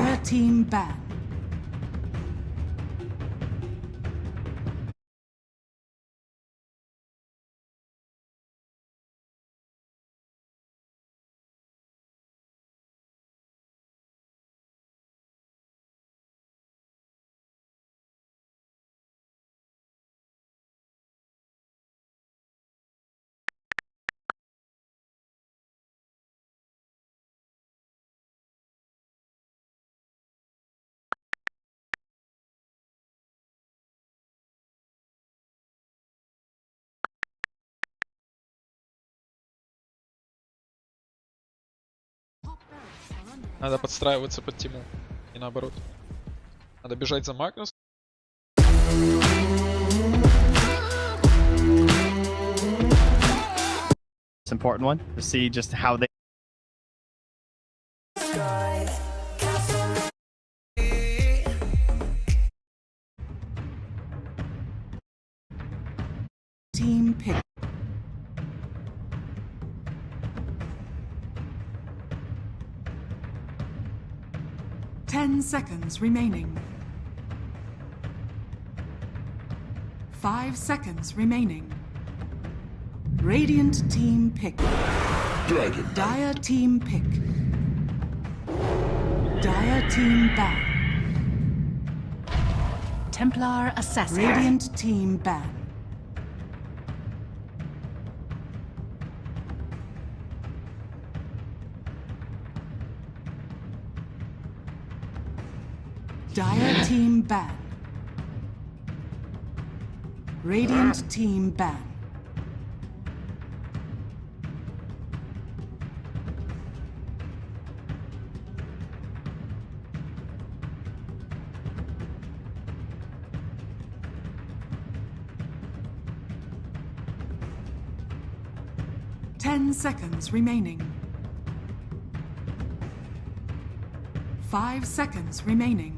Dire team ban. Надо подстраиваться под Тиму. И наоборот. Надо бежать за Магнус. It's an important one to see just how they. Team pick. Ten seconds remaining. 5 seconds remaining. Radiant team pick. Dragon. Dire team pick. Dire team ban. Templar assassin. Radiant team ban. Dire team ban. Radiant team ban. Ten seconds remaining. 5 seconds remaining.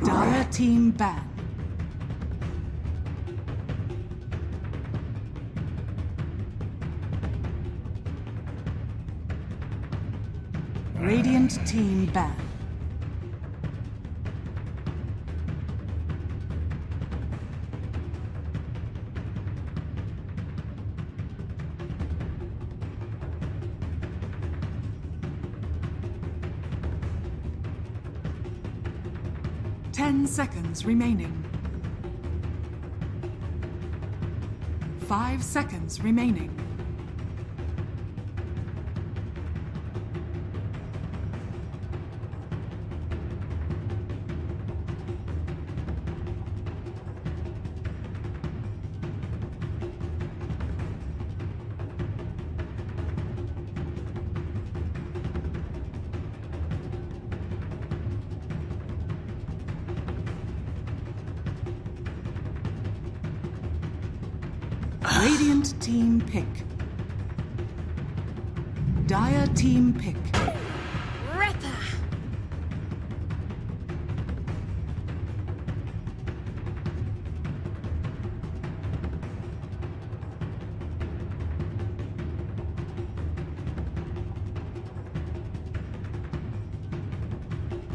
Dire team ban. Radiant team ban. Ten seconds remaining. 5 seconds remaining. Radiant team pick. Dire team pick. Ripper.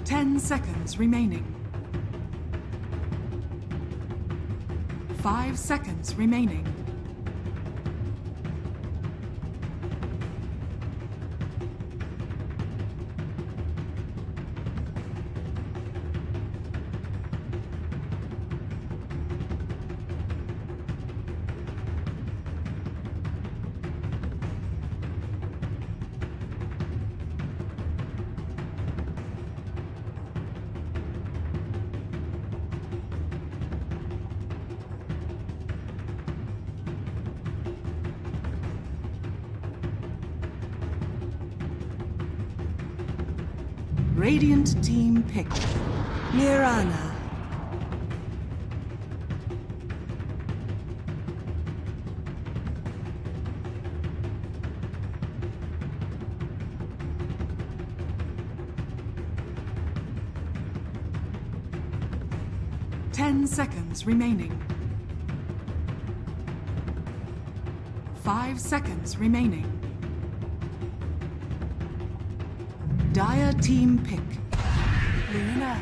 Ten seconds remaining. 5 seconds remaining. Radiant team pick. Mirana. 10 seconds remaining. 5 seconds remaining. Dire team pick. Luna.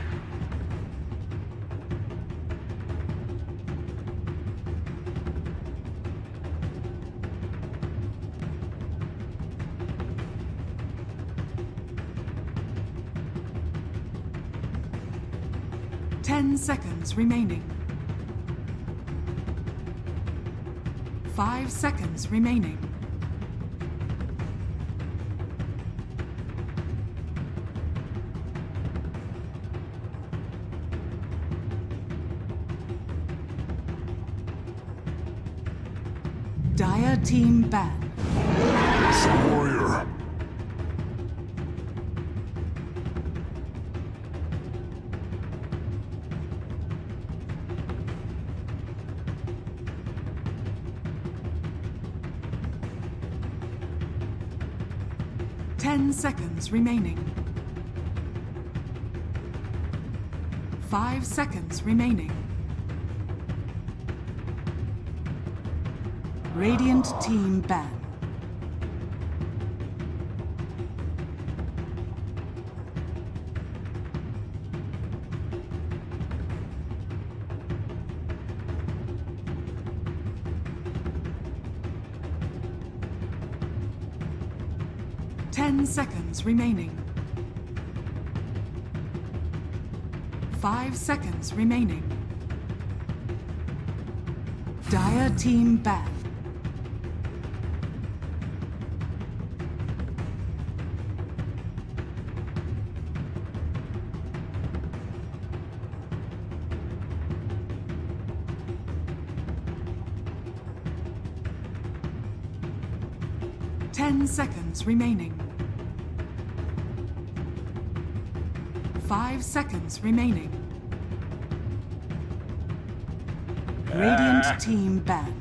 Ten seconds remaining. 5 seconds remaining. Dire team ban. Warrior. Ten seconds remaining. 5 seconds remaining. Radiant team ban. Ten seconds remaining. 5 seconds remaining. Dire team ban. Ten seconds remaining. 5 seconds remaining. Radiant team ban.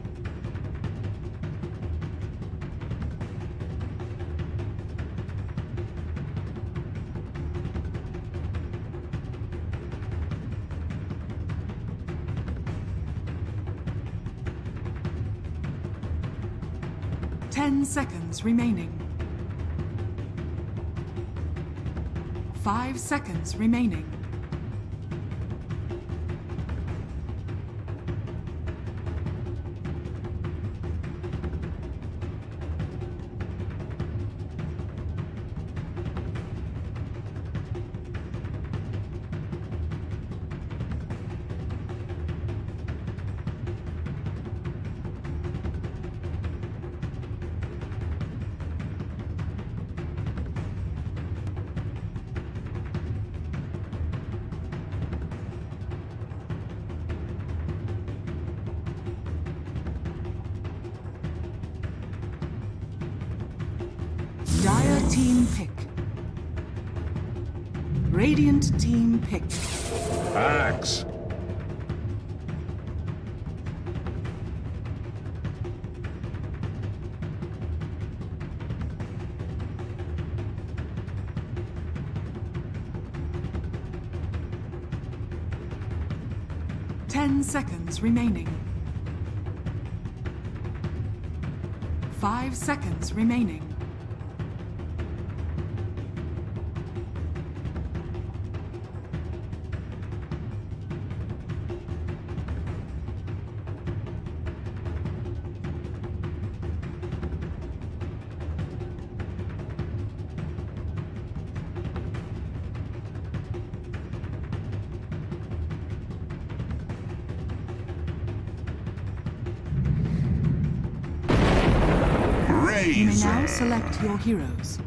Ten seconds remaining. 5 seconds remaining. Dire team pick. Radiant team pick. Axe. Ten seconds remaining. 5 seconds remaining. You may now select your heroes.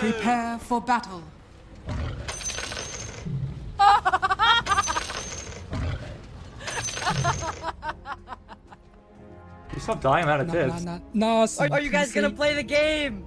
Prepare for battle. You stop dying out of tips. No, Are you guys gonna play the game?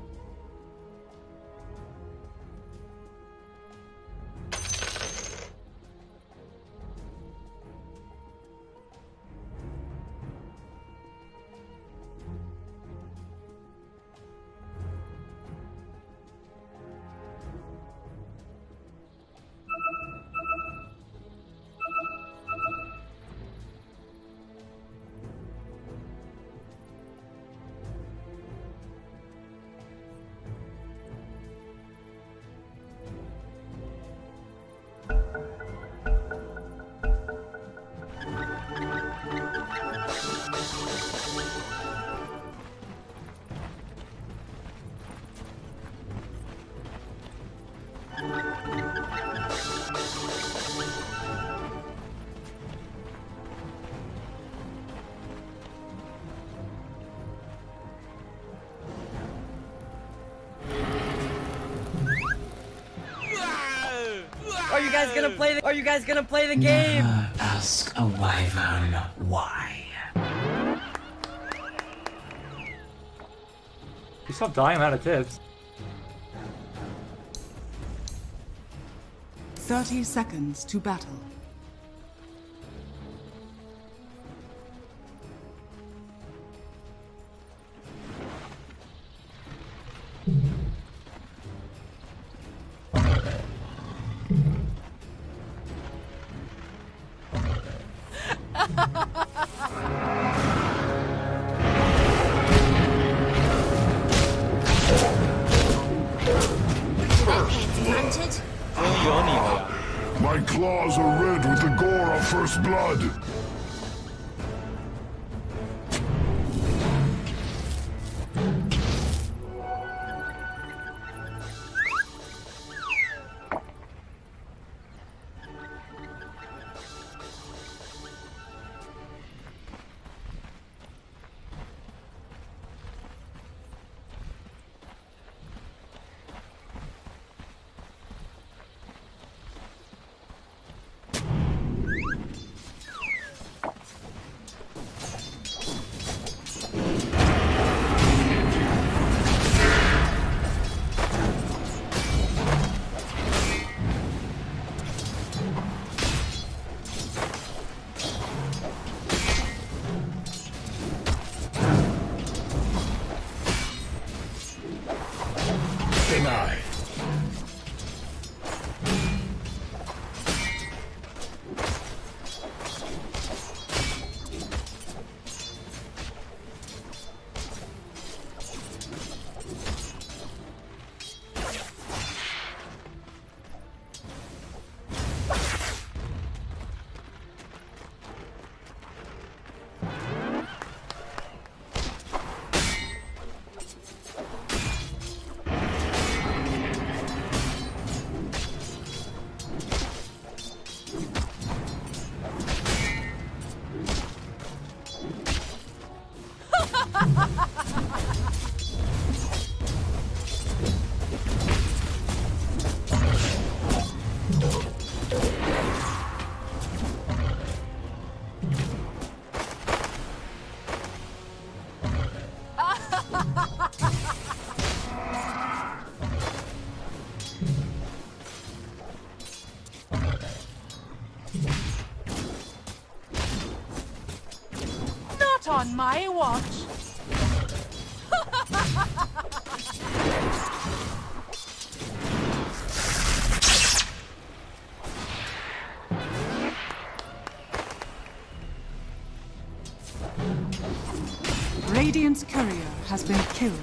Are you guys gonna play the game? Never ask a wyvern why. You stop dying out of tips. 30 seconds to battle. My claws are red with the gore of first blood. Denied. Not on my watch. Radiant's courier has been killed.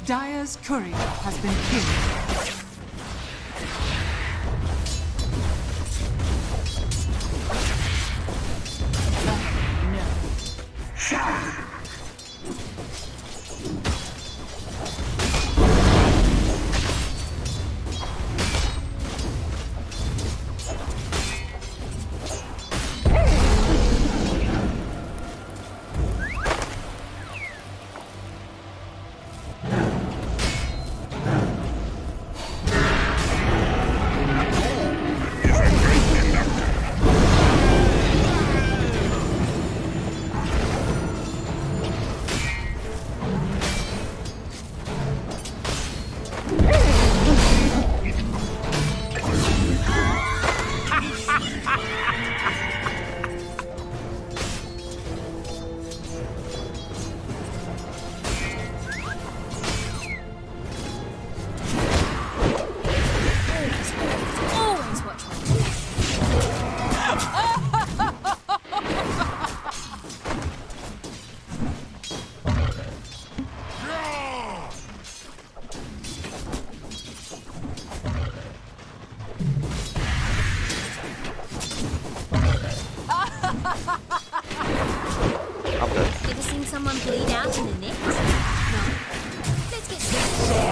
Dire's courier has been killed. Ever seen someone bleed out in the net? No. Let's get started.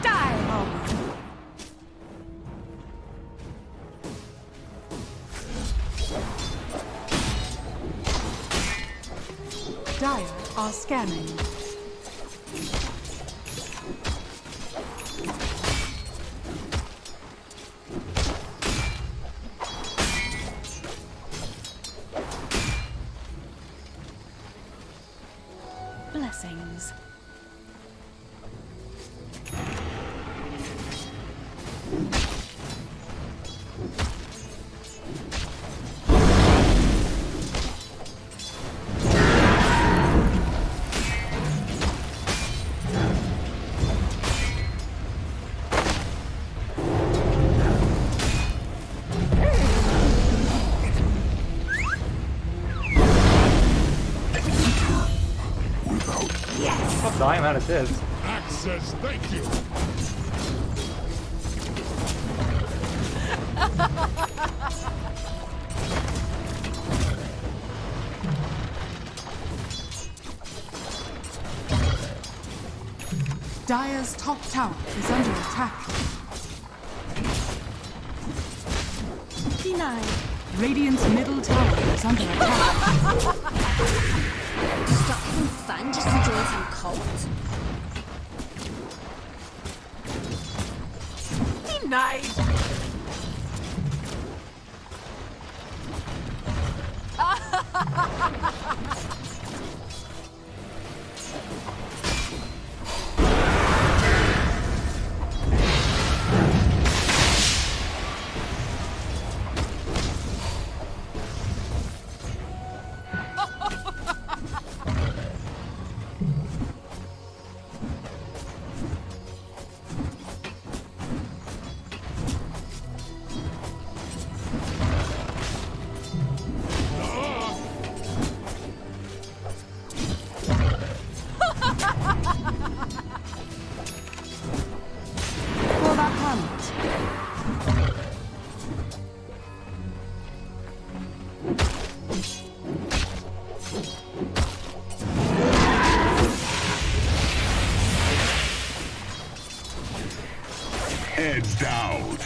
Die, Homer. Dire are scanning. Blessings. Stop dying out of tips. Axe says thank you. Dire's top tower is under attack. Denied. Radiant's middle tower is under attack. Stop some fun, just enjoy some cult. Denied. For that hunt. Heads down.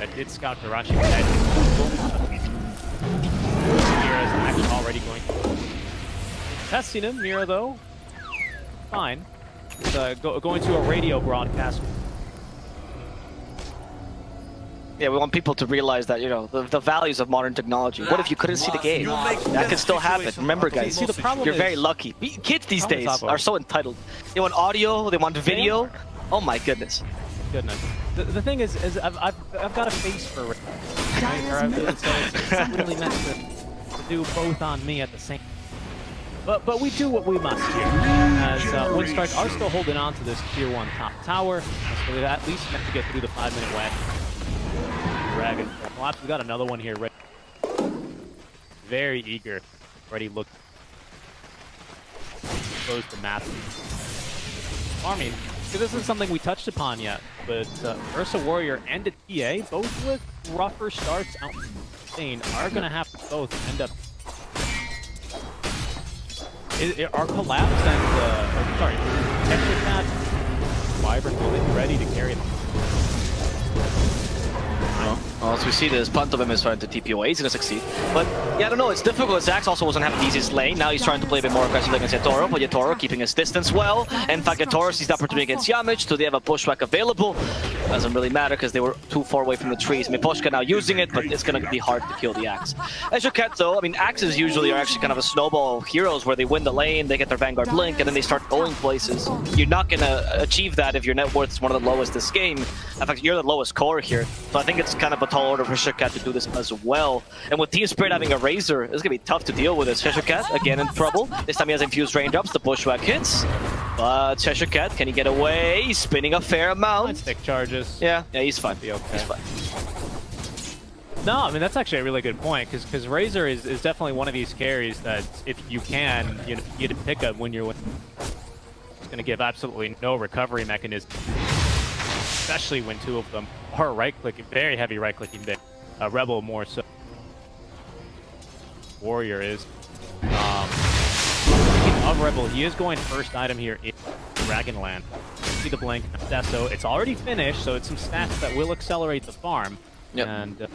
I did scout the Rashi, but I didn't. Mira's actually already going to. Testing him, Mira, though. Fine. Going to a radio broadcast. Yeah, we want people to realize that, you know, the values of modern technology. What if you couldn't see the game? That can still happen. Remember, guys, See, the problem you're is, very lucky. Kids these days Taco. are so entitled. They want audio, they want video. Oh my goodness. Goodness. The thing is I've got a face for it. Right? So it's not really meant to do both on me at the same. But we do what we must here, as Windstrike are still holding on to this tier 1 top tower, so they at least have to get through the 5-minute wet. Dragon collapse. We got another one here. Very eager. Already looked. Close the map. Farming. See, this isn't something we touched upon yet, but Ursa Warrior and a TA, both with rougher starts out in are going to have to both end up. Are Collapse and, sorry, Templar Wyvern will be ready to carry them? Well, as we see, this punt of him is trying to TP away. He's going to succeed. But, yeah, I don't know. It's difficult. Zax also wasn't having the easiest lane. Now he's trying to play a bit more aggressively against Yatoro, but Yatoro keeping his distance well. In fact, Yatoro sees the opportunity against Yamich. Do they have a bushwhack available? Doesn't really matter because they were too far away from the trees. Miposhka now using it, but it's going to be hard to kill the Axe. Eshoket, though, I mean, Axes usually are actually kind of a snowball heroes where they win the lane, they get their Vanguard Blink, and then they start going places. You're not going to achieve that if your net worth is one of the lowest this game. In fact, you're the lowest core here. So I think it's kind of a tall order for Eshoket to do this as well. And with Team Spirit having a Razor, it's going to be tough to deal with this. Eshoket, again in trouble. This time he has infused raindrops, the bushwhack hits. But Eshoket, can he get away? He's spinning a fair amount. Stick charges. Yeah, he's fine. Be okay. He's fine. No, I mean, that's actually a really good point, because Razor is definitely one of these carries that, if you can, you get to pick up when you're with. It's going to give absolutely no recovery mechanism, especially when two of them are right-clicking, very heavy right-clicking bit. Rebel more so. Warrior is. Speaking of Rebel, he is going first item here in Dragonland. See the blink, Deso. It's already finished, so it's some stats that will accelerate the farm. Yep. And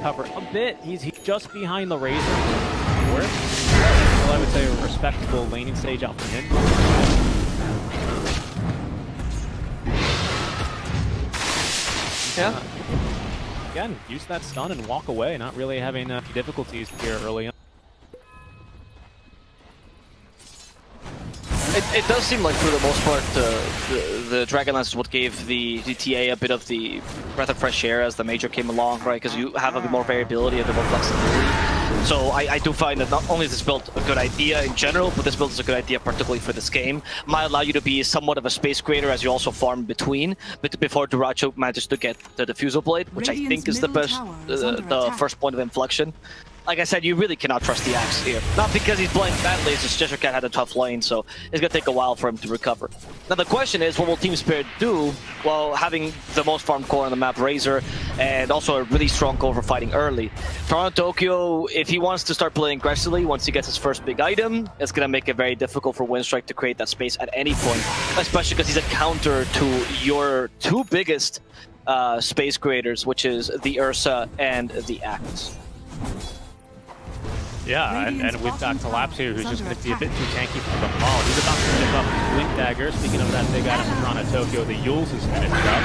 cover a bit. He's just behind the Razor. Well, I would say a respectable laning stage out for him. Yeah. Again, use that stun and walk away, not really having difficulties here early on. It does seem like, for the most part, the Dragonlance is what gave the TA a bit of the breath of fresh air as the Major came along, right? Because you have a bit more variability, a bit more flexibility. So I do find that not only is this build a good idea in general, but this build is a good idea particularly for this game. Might allow you to be somewhat of a space creator as you also farm between, but before Duracho manages to get the Diffusal Blade, which I think is the best, the first point of inflection. Like I said, you really cannot trust the Axe here. Not because he's playing badly, it's just Jessercat had a tough lane, so it's going to take a while for him to recover. Now the question is, what will Team Spirit do while having the most farmed core on the map, Razor, and also a really strong core for fighting early? Toronto Tokyo, if he wants to start playing aggressively once he gets his first big item, it's going to make it very difficult for Windstrike to create that space at any point, especially because he's a counter to your two biggest space creators, which is the Ursa and the Axe. Yeah, and we've got Collapse here, who's just going to be a bit too tanky for the ball. He's about to pick up his Blink Dagger. Speaking of that big item from Toronto Tokyo, the Yules is finished up.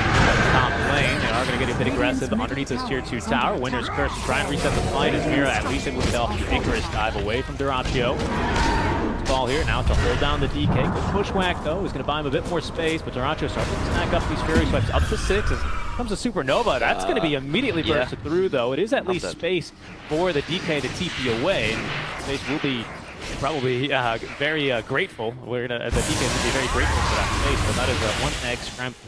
Top lane, they are going to get a bit aggressive underneath this tier 2 tower. Winner's Curse to try and reset the fight as Mira at least able to help the Icarus dive away from Duracho. Ball here now to hold down the DK. Good pushwhack though, is going to buy him a bit more space, but Duracho starts to snack up these Fury Swipes up to 6. Comes a Supernova. That's going to be immediately bursted through, though. It is at least space for the DK to TP away. Space will be probably very grateful. The DK will be very grateful for that space, but that is one egg scramble.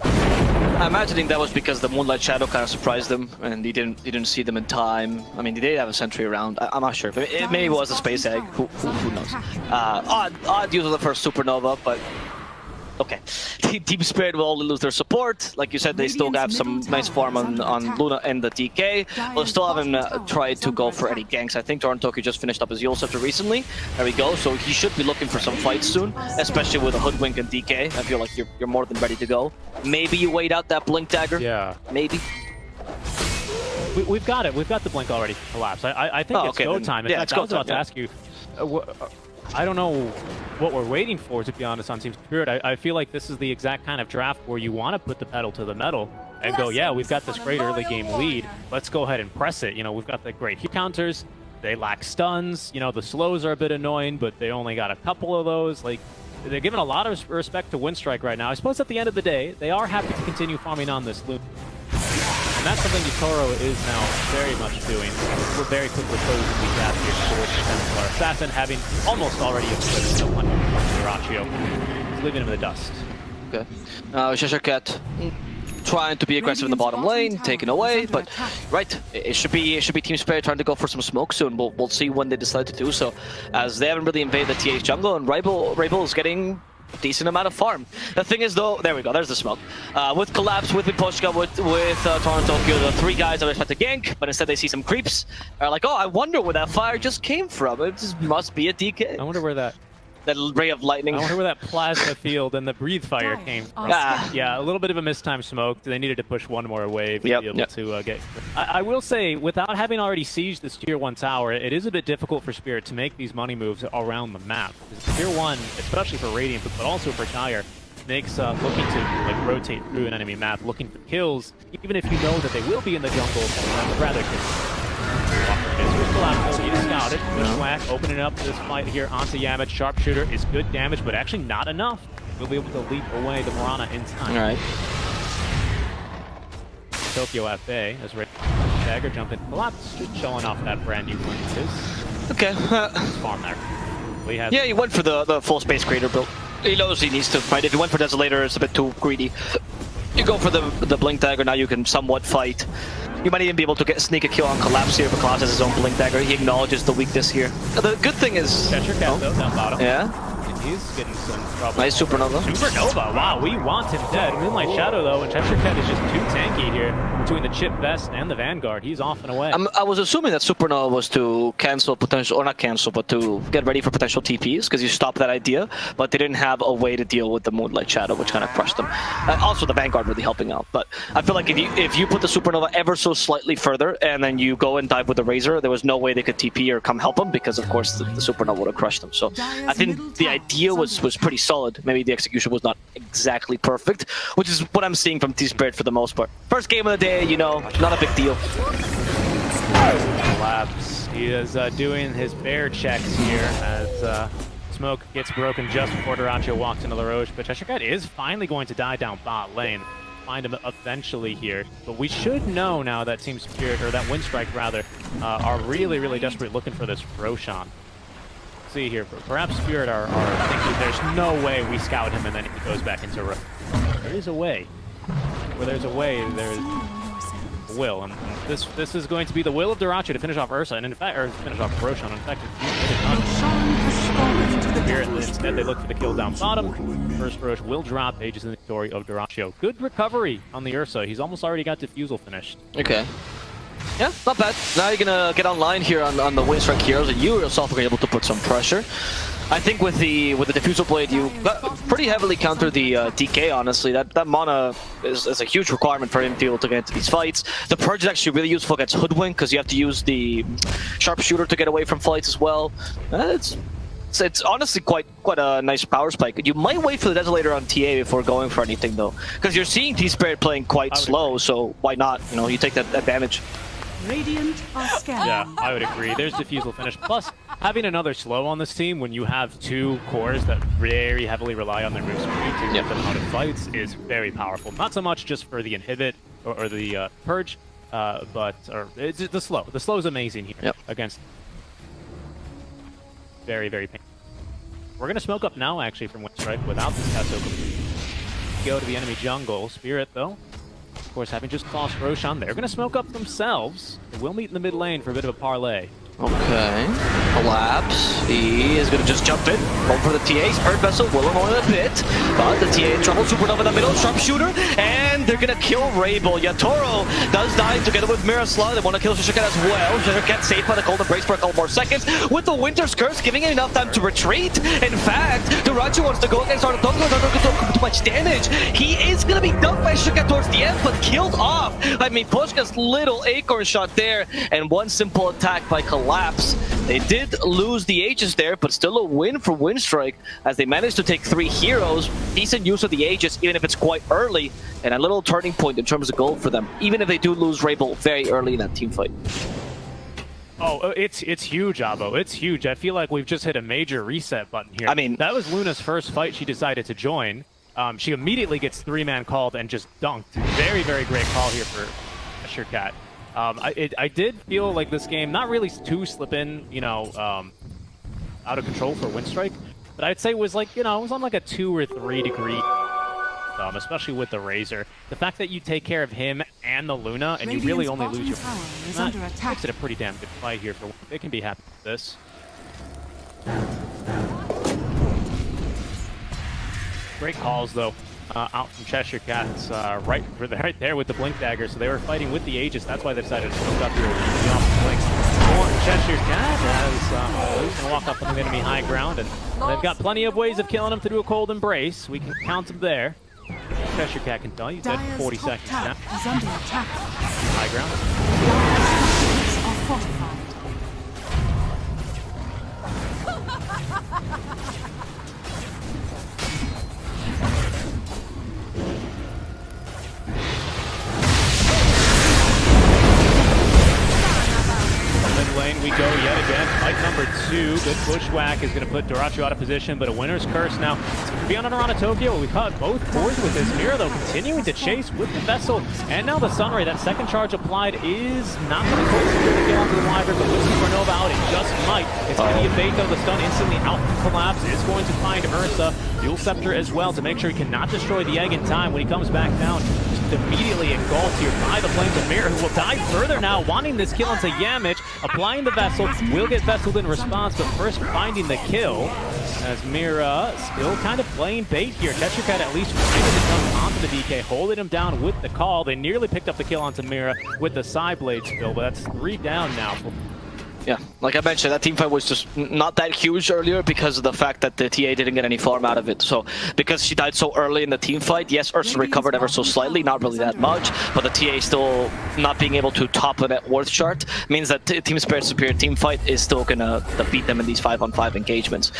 I'm imagining that was because the Moonlight Shadow kind of surprised them, and he didn't see them in time. I mean, they did have a sentry around. I'm not sure, but it maybe was a space egg. Who knows? Odd use of the first Supernova, but. Okay, Team Spirit will only lose their support. Like you said, they still have some nice farm on Luna and the DK. We'll still haven't tried to go for any ganks. I think Toronto Tokyo just finished up his Yule Scepter recently. There we go. So he should be looking for some fights soon, especially with a Hoodwink and DK. I feel like you're more than ready to go. Maybe you wait out that Blink Dagger. Yeah. Maybe. We've got it. We've got the Blink already collapsed. I think it's go time. In fact, I was about to ask you. I don't know what we're waiting for, to be honest, on Team Spirit. I feel like this is the exact kind of draft where you want to put the pedal to the metal and go, yeah, we've got this great early game lead. Let's go ahead and press it. You know, we've got the great hit counters. They lack stuns. You know, the slows are a bit annoying, but they only got a couple of those. Like, they're giving a lot of respect to Windstrike right now. I suppose at the end of the day, they are happy to continue farming on this loop. And that's something Yatoro is now very much doing. We're very quickly closing the gap here towards the Templar Assassin, having almost already eclipsed the one Dyrachyo. He's leaving him in the dust. Okay. Shashakat trying to be aggressive in the bottom lane, taken away, but right, it should be Team Spirit trying to go for some smoke soon. We'll see when they decide to do so, as they haven't really invaded the TH jungle, and Rabel is getting a decent amount of farm. The thing is though, there we go, there's the smoke. With Collapse, with Miposhka, with Toronto, the three guys that are expected to gank, but instead they see some creeps, are like, oh, I wonder where that fire just came from. It just must be a DK. I wonder where that ray of lightning. I wonder where that plasma field and the breathe fire came from. Yeah, a little bit of a mistimed smoke. They needed to push one more wave to be able to get... I will say, without having already sieged this Tier 1 tower, it is a bit difficult for Spirit to make these money moves around the map. Tier 1, especially for Radiant, but also for Tyre, makes looking to rotate through an enemy map, looking for kills, even if you know that they will be in the jungle, would rather kill. Scouted, Bushwhack opening up this fight here onto Yamich. Sharpshooter is good damage, but actually not enough. We'll be able to leap away the Mirana in time. Alright. Tokyo at bay as Ray Dagger jumping. Collapse just showing off that brand new point of his. Okay. Farm there. Yeah, he went for the full space creator build. He knows he needs to fight. If he went for Desolator, it's a bit too greedy. You go for the Blink Dagger, now you can somewhat fight. You might even be able to sneak a kill on Collapse here, but Collapse has his own Blink Dagger. He acknowledges the weakness here. The good thing is... Catcher Cat though, down bottom. Yeah. And he's getting some trouble. Nice Supernova. Supernova, wow, we want him dead. Moonlight Shadow though, and Cheshire Cat is just too tanky here between the Chip Vest and the Vanguard. He's off and away. I was assuming that Supernova was to cancel potential, or not cancel, but to get ready for potential TPs, because you stopped that idea, but they didn't have a way to deal with the Moonlight Shadow, which kind of crushed them. Also the Vanguard really helping out, but I feel like if you put the Supernova ever so slightly further, and then you go and dive with the Razor, there was no way they could TP or come help them, because of course the Supernova would have crushed them. So I think the idea was pretty solid. Maybe the execution was not exactly perfect, which is what I'm seeing from T-Spirit for the most part. First game of the day, you know, not a big deal. Collapse. He is doing his bear checks here as smoke gets broken just before Dyrachyo walks into the Roche, but Cheshire Cat is finally going to die down bot lane. Find him eventually here, but we should know now that Team Spirit, or that Windstrike rather, are really desperately looking for this Roshan. See here, perhaps Spirit are thinking there's no way we scout him and then he goes back into Roche. There is a way. Where there's a way, there's a will, and this is going to be the will of Dyrachyo to finish off Ursa, and in fact, or finish off Roshan. In fact, Spirit, instead they look for the kill down bottom. First Roche will drop, Aegis in the story of Dyrachyo. Good recovery on the Ursa. He's almost already got Diffusal finished. Okay. Yeah, not bad. Now you're gonna get online here on the Windstrike heroes, and you yourself are able to put some pressure. I think with the Diffusal Blade, you pretty heavily counter the DK, honestly. That mana is a huge requirement for him to be able to get into these fights. The Purge is actually really useful against Hoodwink, because you have to use the Sharpshooter to get away from fights as well. It's honestly quite a nice power spike. You might wait for the Desolator on TA before going for anything, though, because you're seeing T-Spirit playing quite slow, so why not? You know, you take that advantage. Radiant are scanning. Yeah, I would agree. There's Diffusal finish. Plus, having another slow on this team when you have two cores that very heavily rely on their move speed to get them out of fights is very powerful. Not so much just for the inhibit or the purge, but it's the slow. The slow is amazing here against. Very painful. We're gonna smoke up now, actually, from Windstrike without this Tasso. Go to the enemy jungle. Spirit, though, of course, having just crossed Roshan, they're gonna smoke up themselves. They will meet in the mid lane for a bit of a parlay. Okay. Collapse. He is gonna just jump in. Go for the TA. Spirit Vessel will annoy a bit. But the TA in trouble. Supernova in the middle. Sharpshooter. And they're gonna kill Rabel. Yatoro does die together with Miroslav. They want to kill Shishaka as well. Shishaka safe by the Golden Breaks for a couple more seconds. With the Winter's Curse giving him enough time to retreat. In fact, Dyrachyo wants to go against Artoko. Too much damage. He is gonna be dunked by Shishaka towards the end, but killed off. I mean, Pushka's little acorn shot there. And one simple attack by Collapse. They did lose the Aegis there, but still a win for Windstrike as they managed to take 3 heroes. Decent use of the Aegis, even if it's quite early, and a little turning point in terms of gold for them, even if they do lose Rabel very early in that team fight. Oh, it's huge, Abo. It's huge. I feel like we've just hit a major reset button here. I mean, that was Luna's first fight she decided to join. She immediately gets 3-man called and just dunked. Very great call here for Cheshire Cat. I did feel like this game, not really too slipping, you know, out of control for Windstrike, but I'd say it was like, you know, it was on like a 2 or 3 degree, especially with the Razor. The fact that you take care of him and the Luna, and you really only lose your that makes it a pretty damn good fight here. For they can be happy with this. Great calls though. Out from Cheshire Cats, right there with the Blink Dagger. So they were fighting with the Aegis. That's why they decided to smoke up here off the Blink. Cheshire Cat as he's going to walk up on the enemy high ground, and they've got plenty of ways of killing him through a cold embrace. We can count them there. Cheshire Cat can tell you dead in 40 seconds now. Is under attack. High ground. Are fortified. Lane we go yet again. Fight number 2. Good bushwhack is going to put Doracho out of position, but a winner's curse now. It's going to be on around Tokyo. We've caught both boards with this Mira, though, continuing to chase with the vessel. And now the Sunray, that second charge applied is not going to close to get onto the Wyvern, but with Supernova out, it just might. It's going to be evade, though. The stun instantly out from collapse. It's going to find Ursa. Dual Scepter as well to make sure he cannot destroy the egg in time when he comes back down. Just immediately engulfed here by the Flames of Mira, who will dive further now, wanting this kill onto Yamich. Applying the vessel, will get vesseled in response, but first finding the kill as Mira still kind of playing bait here. Cheshire Cat at least trying to come onto the DK, holding him down with the call. They nearly picked up the kill onto Mira with the side blade spill, but that's 3 down now. Yeah, like I mentioned, that team fight was just not that huge earlier because of the fact that the TA didn't get any farm out of it. So, because she died so early in the team fight, yes, Ursa recovered ever so slightly, not really that much, but the TA still not being able to top a net worth chart means that Team Spirit's superior team fight is still gonna beat them in these 5-on-5 engagements.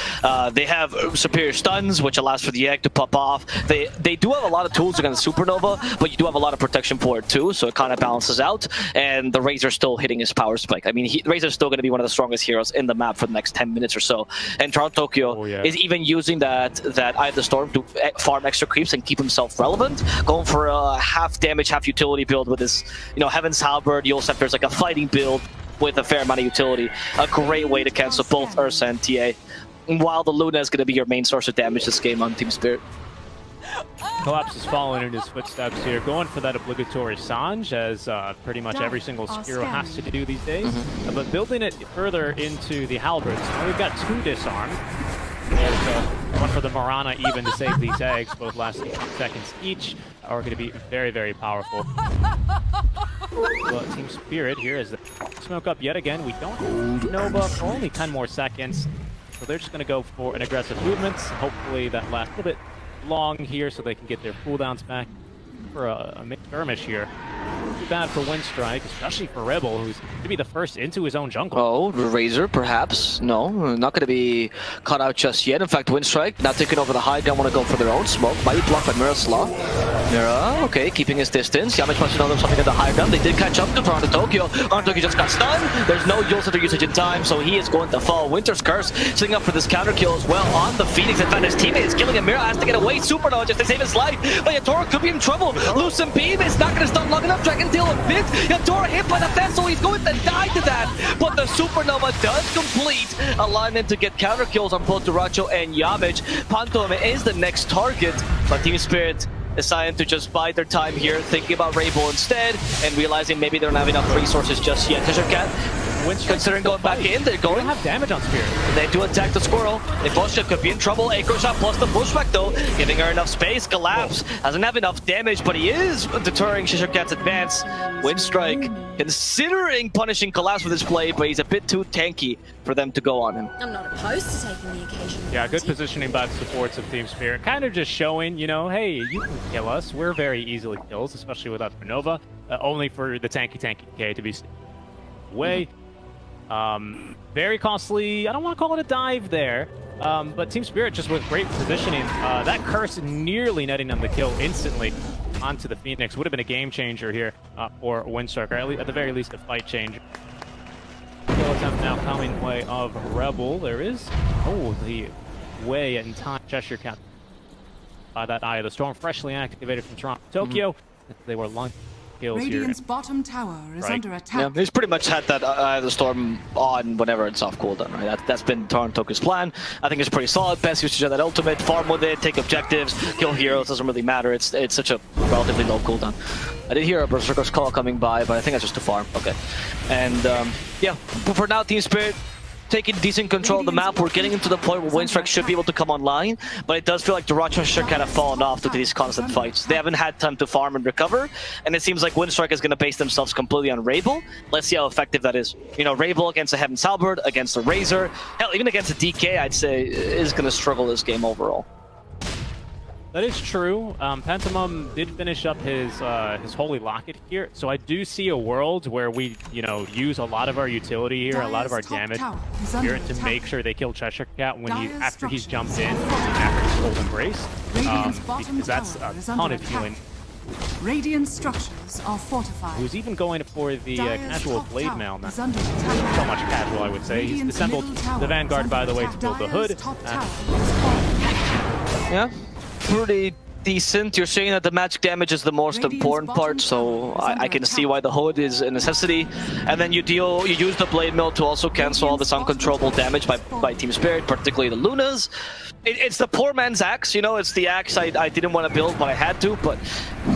They have superior stuns, which allows for the egg to pop off. They do have a lot of tools against Supernova, but you do have a lot of protection for it too, so it kind of balances out. And the Razor's still hitting his power spike. I mean, Razor's still going to be one of the strongest heroes in the map for the next 10 minutes or so. And Toronto Tokyo is even using that Eye of the Storm to farm extra creeps and keep himself relevant, going for a half damage, half utility build with his, you know, Heaven's Halberd, Dual Scepter is like a fighting build with a fair amount of utility. A great way to cancel both Ursa and TA, while the Luna is going to be your main source of damage this game on Team Spirit. Collapse is following in his footsteps here, going for that obligatory Sange, as pretty much every single hero has to do these days. But building it further into the Halberds. Now we've got 2 disarmed. There's one for the Marana even to save these eggs, both lasting 2 seconds each, are going to be very, very powerful. Well, Team Spirit here is the smoke up yet again. We don't have Nova for only 10 more seconds, so they're just going to go for an aggressive movement. Hopefully that lasts a little bit long here so they can get their cooldowns back for a skirmish here. Too bad for Windstrike, especially for Rebel, who's going to be the first into his own jungle. Oh, Razor, perhaps. No, not going to be caught out just yet. In fact, Windstrike now taking over the high, don't want to go for their own smoke. Might be blocked by Miroslav. Mira, okay, keeping his distance. Yamich wants to know there's something at the high ground. They did catch up to Toronto Tokyo. Toronto Tokyo just got stunned. There's no Dual Scepter usage in time, so he is going to fall. Winter's Curse sitting up for this counter kill as well on the Phoenix. In fact, his teammate is killing him. Mira has to get away. Supernova just to save his life. But Yatoro could be in trouble. Lucent Beam is not going to stun long enough. Dragon Tail a bit. Yatoro hit by the vessel. He's going to die to that. But the Supernova does complete alignment to get counter kills on both Doracho and Yamich. Pantom is the next target, but Team Spirit decided to just bide their time here, thinking about Rainbow instead, and realizing maybe they don't have enough resources just yet. Cheshire Cat, considering going back in, they're going to have damage on Spirit. They do attack the Squirrel. The Bushship could be in trouble. Acro Shot plus the Bushwhack though, giving her enough space. Collapse doesn't have enough damage, but he is deterring Cheshire Cat's advance. Windstrike considering punishing Collapse with his play, but he's a bit too tanky for them to go on him. I'm not opposed to taking the occasion. Yeah, good positioning by the supports of Team Spirit. Kind of just showing, you know, hey, you can kill us. We're very easily kills, especially without Nova. Only for the tanky K to be away. Very costly. I don't want to call it a dive there. But Team Spirit just with great positioning. That curse nearly netting them the kill instantly onto the Phoenix. Would have been a game changer here for Windstrike, or at the very least a fight changer. Kill attempt now coming way of Rebel. There is the way in time. Cheshire Cat by that Eye of the Storm, freshly activated from Toronto Tokyo. They were long kills here. Radiant's bottom tower is Right. under Yeah, attack. he's pretty much had that the storm on whenever it's off cooldown, right? That's been Toronto's plan. I think it's pretty solid. Best usage of that ultimate, farm with it, take objectives, kill heroes, doesn't really matter. It's such a relatively low cooldown. I did hear a Berserker's Call coming by, but I think that's just to farm. Okay. And yeah, but for now, Team Spirit taking decent control of the map. We're getting into the point where Windstrike should be able to come online, but it does feel like the Rochester kind of fallen off due to these constant fights. They haven't had time to farm and recover, and it seems like Windstrike is going to base themselves completely on Rabel. Let's see how effective that is. You know, Rabel against a Heaven's Halberd, against a Razor, hell, even against a DK, I'd say is going to struggle this game overall. That is true. Pentamum did finish up his Holy Locket here, so I do see a world where we, you know, use a lot of our utility here, a lot of our damage here to make sure they kill Cheshire Cat when after he's jumped in, after his Cold Embrace, because that's a ton of healing. Radiant structures are fortified. Who's even going for the casual Blade Mail now. So much casual, I would say. He's assembled the Vanguard, by the way, to build the hood. Yeah. Pretty decent. You're saying that the magic damage is the most important part, so I can see why the hood is a necessity. And then you use the Blade Mill to also cancel all this uncontrollable damage by Team Spirit, particularly the Lunas. It's the poor man's axe, you know, it's the axe I didn't want to build, but I had to, but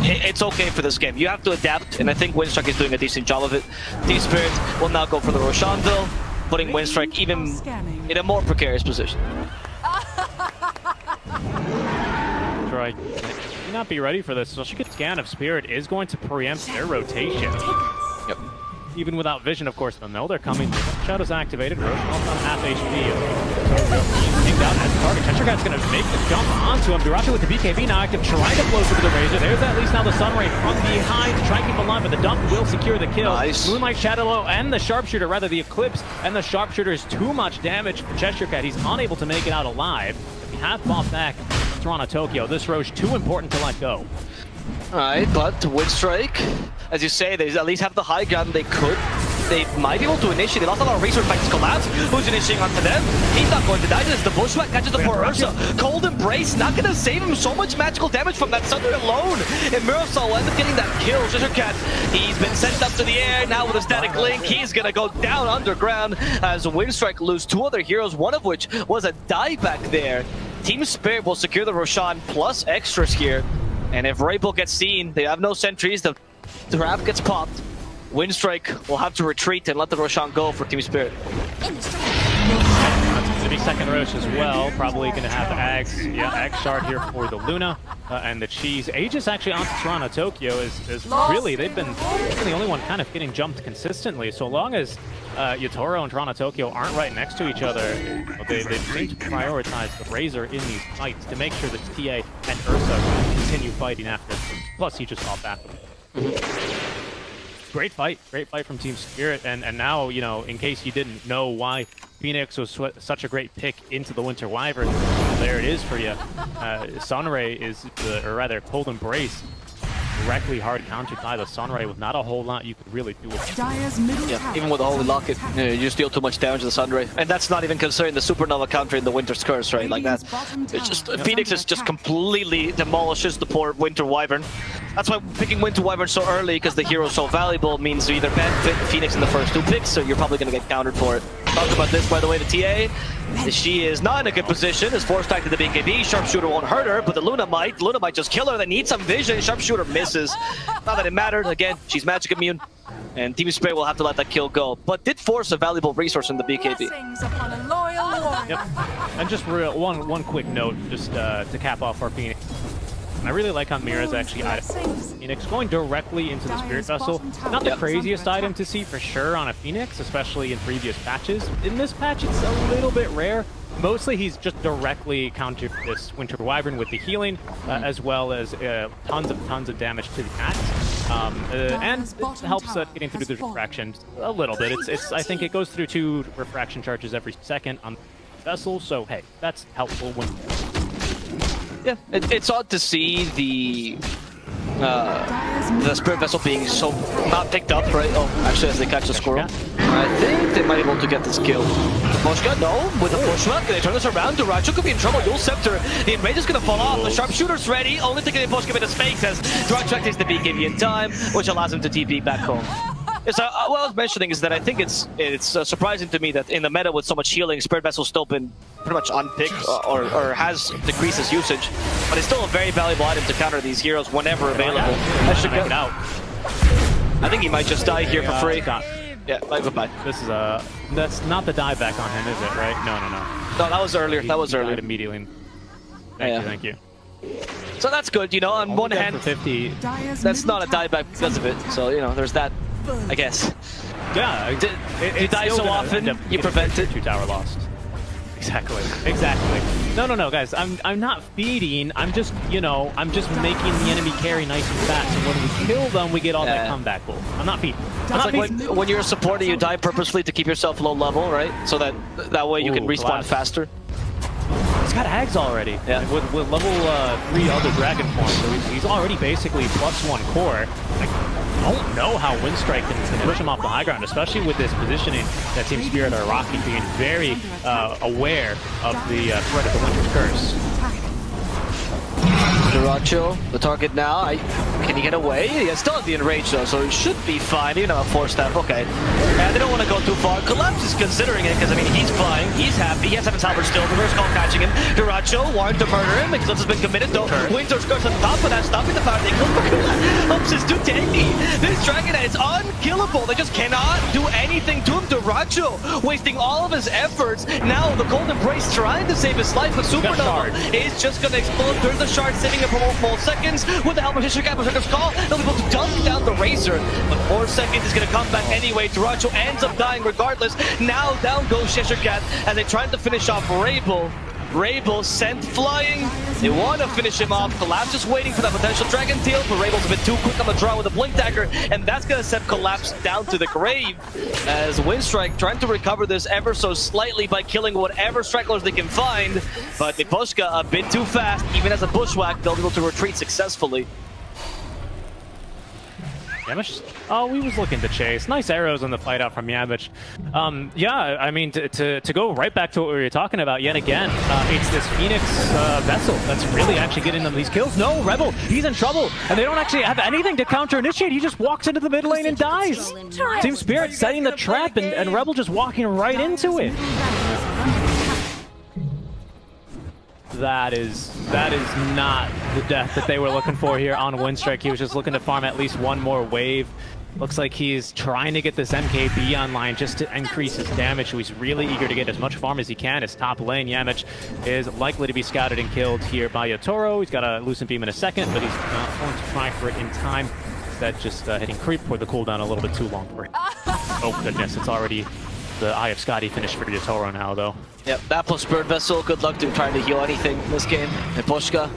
it's okay for this game. You have to adapt, and I think Windstrike is doing a decent job of it. Team Spirit will now go for the Roshanville, putting Windstrike even in a more precarious position. Right. May not be ready for this, so Scan of Spirit is going to preempt their rotation. Yep. Even without vision, of course, they'll know they're coming. Shadow's activated. Roshan's on half HP. Pinged out as a target. Cheshire Cat's going to make the jump onto him. Durachi with the BKB now active, trying to blow through the Razor. There's at least now the Sunray from behind to try and keep him alive, but the dump will secure the kill. Nice. Moonlight Shadowlow and the Sharpshooter, rather the Eclipse, and the Sharpshooter is too much damage for Cheshire Cat. He's unable to make it out alive. We have fought back Toronto Tokyo. This Roche too important to let go. Alright, but Windstrike, as you say, they at least have the high ground they could. They might be able to initiate. They lost a lot of resource fights collapse. Who's initiating onto them? He's not going to die. This is the Bushwhack, catches the poor Ursa. Cold Embrace, not going to save him. So much magical damage from that Thunder alone. And Mirosol will end up getting that kill. Cheshire Cat, he's been sent up to the air. Now with a static link, he's going to go down underground as Windstrike lose two other heroes, one of which was a dieback there. Team Spirit will secure the Roshan plus extras here. And if Rabel gets seen, they have no sentries, the trap gets popped. Windstrike will have to retreat and let the Roshan go for Team Spirit. To be second Roche as well, probably going to have Ags, Ags Shard here for the Luna and the Cheese. Aegis actually onto Toronto Tokyo is really, they've been the only one kind of getting jumped consistently. So long as Yatoro and Toronto Tokyo aren't right next to each other, they seem to prioritize the Razor in these fights to make sure that TA and Ursa continue fighting after. Plus, he just fought back with them. Great fight from Team Spirit, and now, you know, in case you didn't know why Phoenix was such a great pick into the Winter Wyvern, there it is for you. Sunray is, or rather, Cold Embrace, directly hard countered by the Sunray with not a whole lot you could really do with it. Yeah, even with the Holy Locket, you just deal too much damage to the Sunray. And that's not even considering the Supernova counter in the Winter's Curse, right? Like that. It's just, Phoenix is just completely demolishes the poor Winter Wyvern. That's why picking Winter Wyvern so early, because the hero is so valuable, means you either benefit Phoenix in the first two picks, so you're probably going to get countered for it. Talked about this, by the way, the TA. She is not in a good position, is forced back to the BKB. Sharpshooter won't hurt her, but the Luna might. Luna might just kill her. They need some vision. Sharpshooter misses. Not that it mattered. Again, she's magic immune. And Team Spirit will have to let that kill go, but did force a valuable resource in the BKB. Yep. And just one quick note, just to cap off our Phoenix. I really like how Mira's actually Phoenix going directly into the Spirit Vessel. Not the craziest item to see for sure on a Phoenix, especially in previous patches. In this patch, it's a little bit rare. Mostly, he's just directly countered this Winter Wyvern with the healing, as well as tons of damage to the axe. And it helps getting through the refraction a little bit. I think it goes through 2 refraction charges every second on the vessel, so hey, that's helpful when... Yeah, it's odd to see the Spirit Vessel being so not picked up, right? Oh, actually, as they catch the squirrel. I think they might be able to get this kill. Poshka, no, with a pushback, they turn this around. Duracho could be in trouble. You'll Scepter. The Enrage is going to fall off. The Sharpshooter's ready. Only to get Poshka in his face as Duracho takes the BKB in time, which allows him to TP back home. Yes, what I was mentioning is that I think it's surprising to me that in the meta with so much healing, Spirit Vessel's still been pretty much unpicked or has decreased its usage, but it's still a very valuable item to counter these heroes whenever available. That should get out. I think he might just die here for free. Yeah, bye, goodbye. This is that's not the dieback on him, is it? Right? No. No, that was earlier. That was earlier. Immediately. Thank you. So that's good, you know. On one hand, 50. That's not a dieback because of it. So you know, there's that. I guess. Yeah, you die so often, you prevent it. 2 tower lost. Exactly. No, guys. I'm not feeding. I'm just, I'm just making the enemy carry nice and fast. And when we kill them, we get all that comeback gold. I'm not feeding. It's like when you're a supporter, you die purposefully to keep yourself low level, right? So that way you can respawn faster. He's got Hags already. Yeah. With level 3 other Dragon forms, so he's already basically +1 core. I don't know how Windstrike can push him off the high ground, especially with this positioning that Team Spirit or Rocky being very aware of the threat of the Winter's Curse. Duracho, the target now. Can he get away? He still has the enrage though, so he should be fine. Even a 4-step, okay. And they don't want to go too far. Collapse is considering it because I mean he's flying, he's happy, he has 7 halberd still. Reverse call catching him. Duracho wanted to murder him because this has been committed though. Winter's Curse on top of that, stopping the power. They kill Ups is 210. This Dragon is unkillable. They just cannot do anything to him. Duracho wasting all of his efforts. Now the Cold Embrace trying to save his life, but Supernova is just gonna explode. There's the shard sitting for multiple seconds with the help of Hishigat. Berserker's Call, they'll be able to dunk down the Razor, but 4 seconds is going to come back anyway. Duracho ends up dying regardless. Now down goes Hishigat as they try to finish off Rabel. Rabel sent flying. They want to finish him off. Collapse just waiting for that potential Dragon Tail, but Rabel's a bit too quick on the draw with a Blink Dagger, and that's going to send Collapse down to the grave. As Windstrike trying to recover this ever so slightly by killing whatever stragglers they can find, but Niposhka a bit too fast. Even as a bushwhack, they'll be able to retreat successfully. Yamish? Oh, he was looking to chase. Nice arrows on the fight out from Yamish. Yeah, I mean, to go right back to what we were talking about yet again, it's this Phoenix vessel that's really actually getting them these kills. No, Rebel, he's in trouble, and they don't actually have anything to counter-initiate. He just walks into the mid lane and dies. Team Spirit setting the trap, and Rebel just walking right into it. That is not the death that they were looking for here on Windstrike. He was just looking to farm at least one more wave. Looks like he's trying to get this MKB online just to increase his damage. So he's really eager to get as much farm as he can. His top lane, Yamich, is likely to be scouted and killed here by Yotoro. He's got a Lucent Beam in a second, but he's not going to try for it in time. Instead, just hitting creep for the cooldown a little bit too long for it. Oh goodness, it's already the Eye of Scotty finished for Yotoro now, though. Yep, that plus Spirit Vessel, good luck to trying to heal anything in this game. Niposhka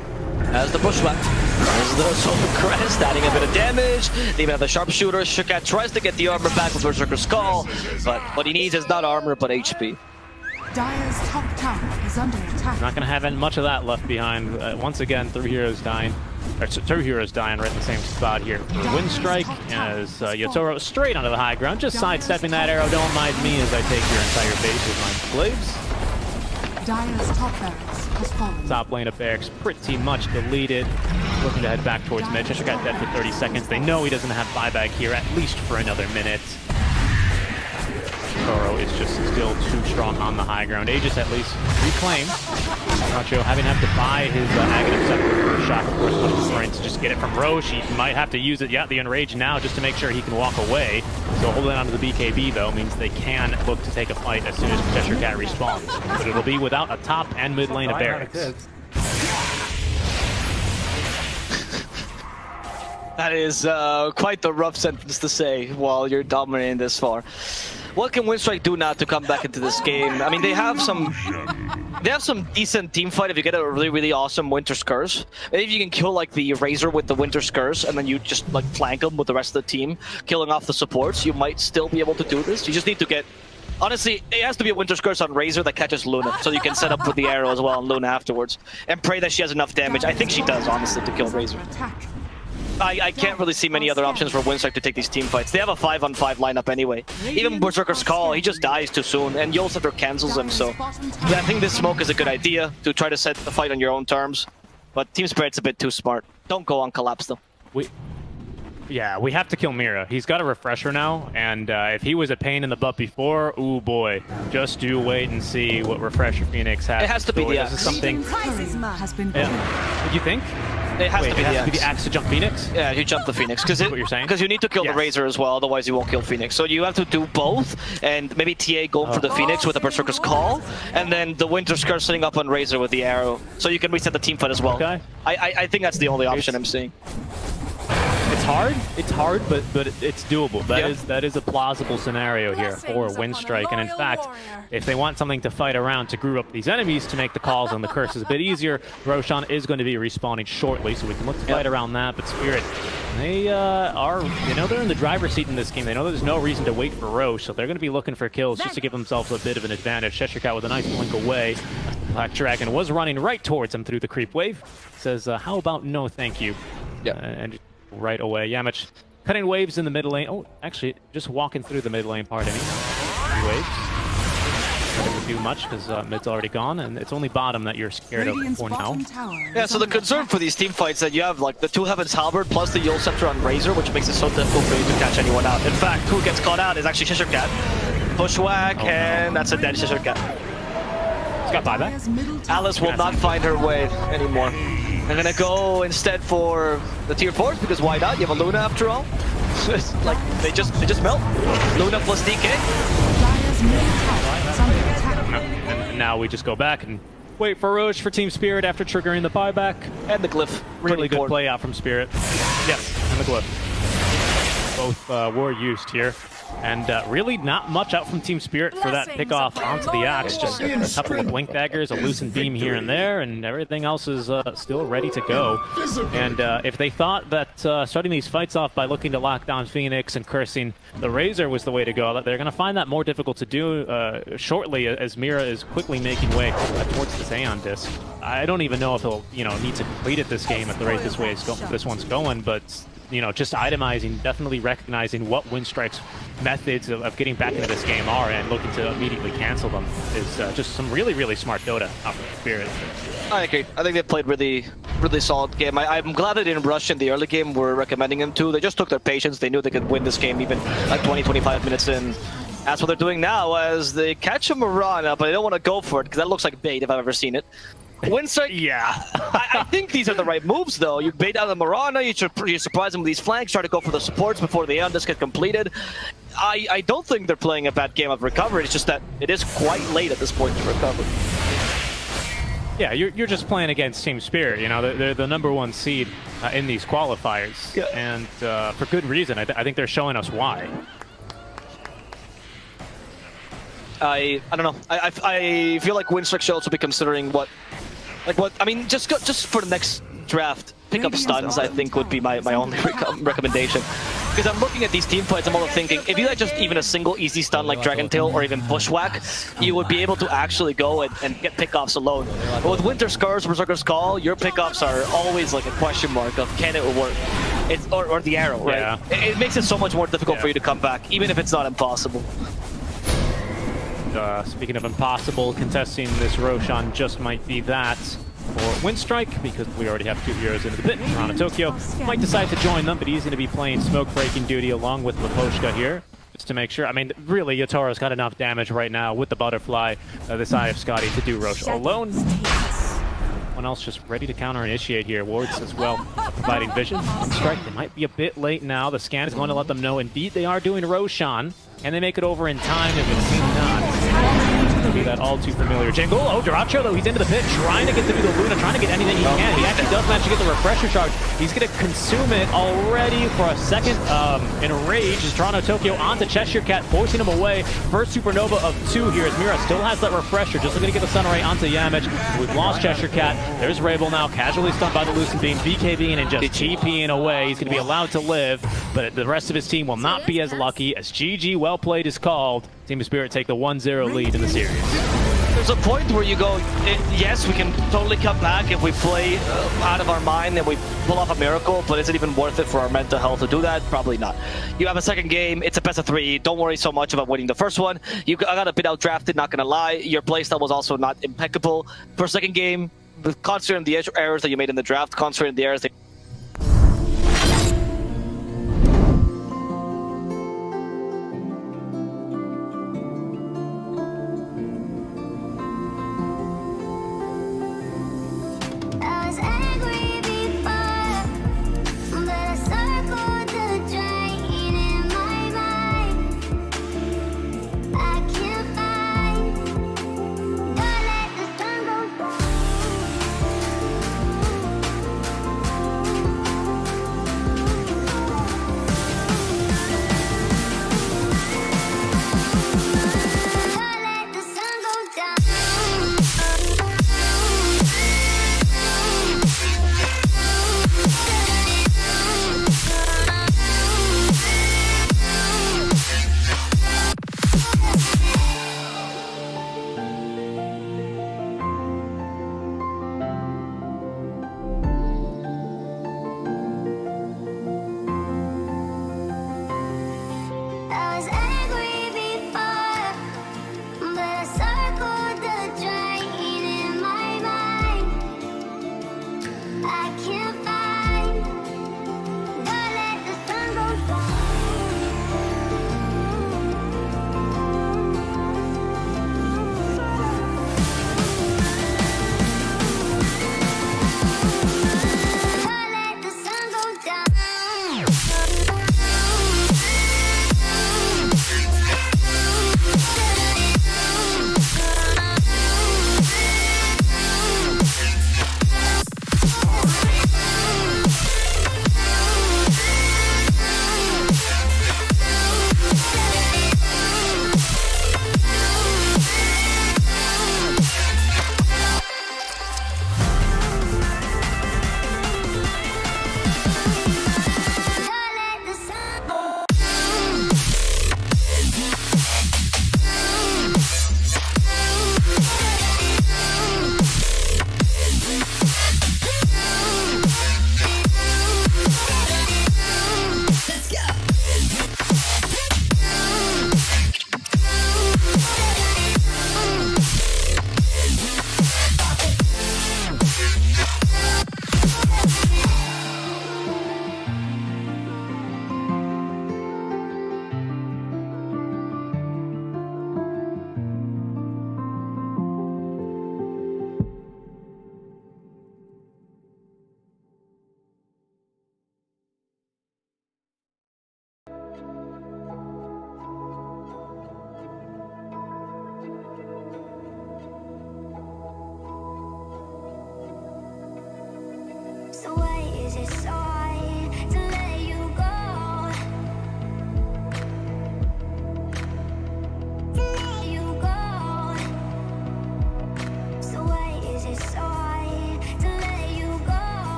has the pushback. There's the Solar Crest, adding a bit of damage. They even have the Sharpshooter. Shukat tries to get the armor back with Berserker's Call, but what he needs is not armor, but HP. Dire's top tower is under attack. Not going to have much of that left behind. Once again, 3 heroes dying. Or 2 heroes dying right in the same spot here for Windstrike as Yotoro straight onto the high ground, just sidestepping that arrow. Don't mind me as I take your entire base with my blades. Dire's top barracks has fallen. Top lane of barracks pretty much deleted. Looking to head back towards mid. Cheshire got dead for 30 seconds. They know he doesn't have buyback here, at least for another minute. Toro is just still too strong on the high ground. Aegis at least reclaimed. Nacho having to buy his Aghanim Scepter for a shot, of course, much preferring to just get it from Roche. He might have to use it, the Enrage now, just to make sure he can walk away. So holding on to the BKB, though, means they can look to take a fight as soon as Cheshire Cat respawns. But it'll be without a top and mid lane of barracks. That is quite the rough sentence to say while you're dominating this far. What can Windstrike do now to come back into this game? I mean, they have some decent team fight if you get a really awesome Winter's Curse. Maybe if you can kill like the Razor with the Winter's Curse and then you just like flank them with the rest of the team, killing off the supports, you might still be able to do this. You just need to get... Honestly, it has to be a Winter's Curse on Razor that catches Luna, so you can set up with the arrow as well on Luna afterwards. And pray that she has enough damage. I think she does, honestly, to kill Razor. I can't really see many other options for Winstrike to take these team fights. They have a 5-on-5 lineup anyway. Even Berserker's Call, he just dies too soon, and Yolscepter cancels him, so I think this smoke is a good idea to try to set the fight on your own terms. But Team Spirit's a bit too smart. Don't go on Collapse, though. Yeah, we have to kill Mira. He's got a refresher now, and if he was a pain in the butt before, ooh boy, just do wait and see what refresher Phoenix has. It has to be the axe. This is something. Has been Did you think? It has to be the axe to jump Phoenix? Yeah, you jump the Phoenix. Because what you're saying? Because you need to kill the Razor as well, otherwise you won't kill Phoenix. So you have to do both, and maybe TA go for the Phoenix with the Berserker's Call, and then the Winter Scar sitting up on Razor with the arrow, so you can reset the team fight as well. Okay. I think that's the only option I'm seeing. It's hard, but it's doable. That is a plausible scenario here for Winstrike. And in fact, if they want something to fight around to group up these enemies to make the calls on the curses a bit easier, Roshan is going to be respawning shortly, so we can look to fight around that. But Spirit, they they're in the driver's seat in this game. They know there's no reason to wait for Roche, so they're going to be looking for kills just to give themselves a bit of an advantage. Cheshire Cat with a nice blink away. Black Dragon was running right towards him through the creep wave. Says, how about no thank you? Yeah. And right away. Yamich cutting waves in the mid lane. Oh, actually, just walking through the mid lane part. Any waves? Not going to do much because mid's already gone, and it's only bottom that you're scared of for now. Yeah, so the concern for these team fights that you have like the two Heavens Halberd plus the Yolscepter on Razor, which makes it so difficult for you to catch anyone out. In fact, who gets caught out is actually Cheshire Cat. Bushwhack, and that's a dead Cheshire Cat. He's got buyback. Alice will not find her way anymore. I'm gonna go instead for the tier 4s because why not? You have a Luna after all. Like they just melt. Luna plus DK. And now we just go back and wait for Roche for Team Spirit after triggering the buyback. And the glyph. Really good play out from Spirit. Yes, and the glyph. Both were used here. And really not much out from Team Spirit for that pickoff onto the axe. Just a couple of blink daggers, a loosened beam here and there, and everything else is still ready to go. And if they thought that starting these fights off by looking to lock down Phoenix and cursing the Razor was the way to go, they're going to find that more difficult to do shortly as Mira is quickly making way towards this Aeon disc. I don't even know if he'll need to complete it this game at the rate this one's going, but just itemizing, definitely recognizing what Winstrike's methods of getting back into this game are and looking to immediately cancel them is just some really, really smart Dota out of Spirit. I agree. I think they played really solid game. I'm glad they didn't rush in the early game. We're recommending them to. They just took their patience. They knew they could win this game even like 20-25 minutes in. That's what they're doing now as they catch a Mirana, but they don't want to go for it because that looks like bait if I've ever seen it. Winstrike, yeah. I think these are the right moves, though. You bait out the Mirana, you surprise them with these flanks, try to go for the supports before the Aeon disc get completed. I don't think they're playing a bad game of recovery. It's just that it is quite late at this point to recover. Yeah, you're just playing against Team Spirit. They're the #1 seed in these qualifiers, and for good reason. I think they're showing us why. I don't know. I feel like Winstrike should also be considering just for the next draft, pick up stuns. I think would be my only recommendation. Because I'm looking at these team fights, I'm all thinking, if you had just even a single easy stun like Dragon Tail or even Bushwhack, you would be able to actually go and get pickoffs alone. But with Winter Scars, Berserker's Call, your pickoffs are always like a question mark of can it work? Or the arrow, right? Yeah. It makes it so much more difficult for you to come back, even if it's not impossible. Speaking of impossible, contesting this Roshan just might be that for Winstrike, because we already have 2 heroes into the pit. Toronto Tokyo might decide to join them, but he's going to be playing smoke breaking duty along with Leposhka here, just to make sure. I mean, really, Yatoro's got enough damage right now with the butterfly, this Eye of Scotty, to do Roche alone. Everyone else just ready to counter-initiate here. Wards as well, providing vision. Winstrike, they might be a bit late now. The scan is going to let them know indeed they are doing Roshan. Can they make it over in time? If it seems not, be that all too familiar jingle. Oh, Duracho, though, he's into the pit, trying to get through the Luna, trying to get anything he can. He actually does manage to get the refresher charge. He's going to consume it already for a second in a rage. As Toronto Tokyo onto Cheshire Cat, forcing him away. First supernova of 2 here as Mira still has that refresher. Just looking to get the sun ray onto Yamich. We've lost Cheshire Cat. There's Rabel now, casually stunned by the Lucent Beam. BKBing and just TPing away. He's going to be allowed to live, but the rest of his team will not be as lucky as GG well played is called. Team of Spirit take the 1-0 lead in the series. There's a point where you go, yes, we can totally come back if we play out of our mind and we pull off a miracle, but is it even worth it for our mental health to do that? Probably not. You have a second game, it's a best of 3. Don't worry so much about winning the first one. I got a bit outdrafted, not gonna lie. Your playstyle was also not impeccable. For second game, considering the errors that you made in the draft, considering the errors that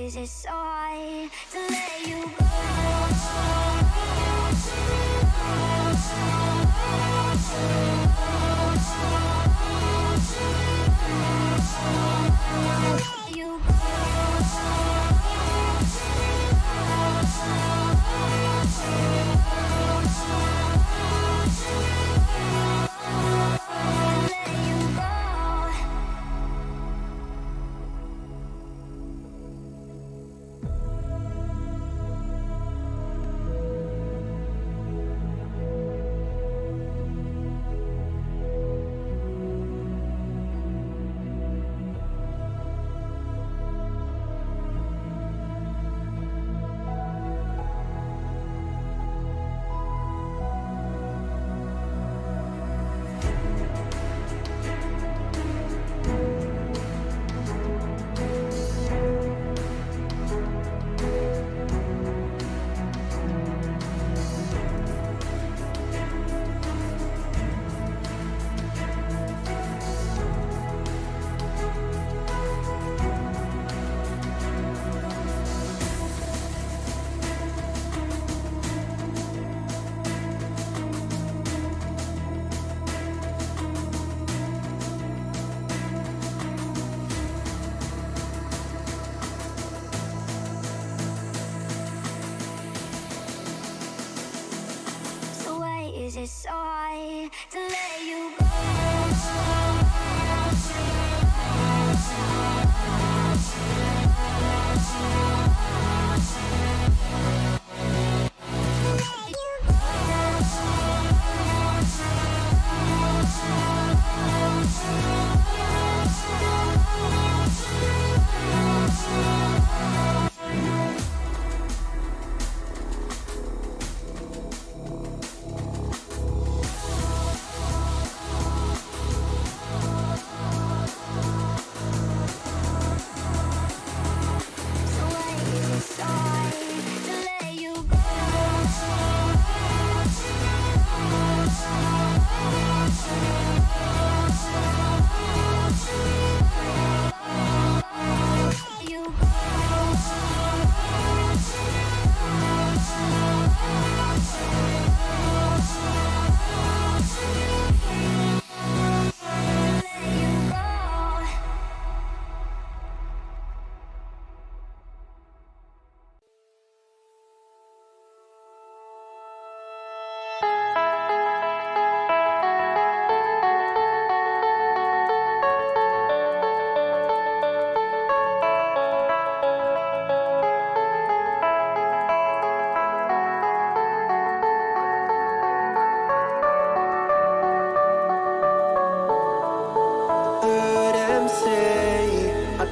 is it so hard to let you is it so hard to let you go?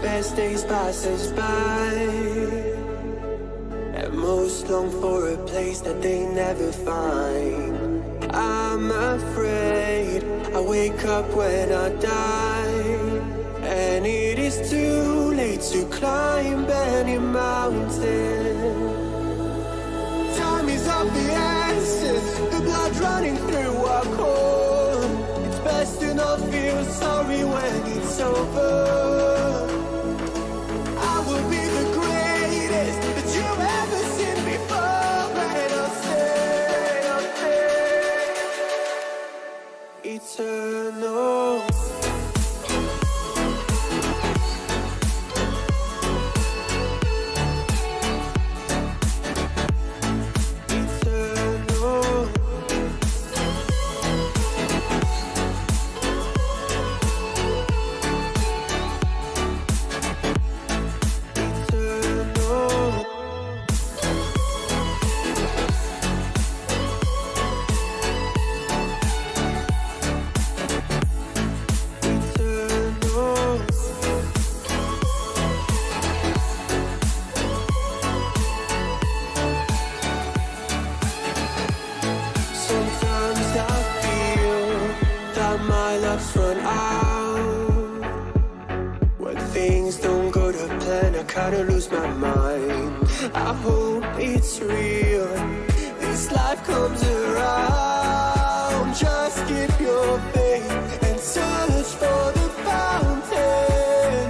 Best days pass us by, and most long for a place that they never find. I'm afraid I wake up when I die, and it is too late to climb any mountain. Time is of the essence, the blood running through our core. It's best to not feel sorry when it's over. Will be the greatest that you've ever seen before, and I'll stay eternal. Run out when things don't go to plan. I kinda lose my mind. I hope it's real. This life comes around. Just keep your faith and search for the fountain.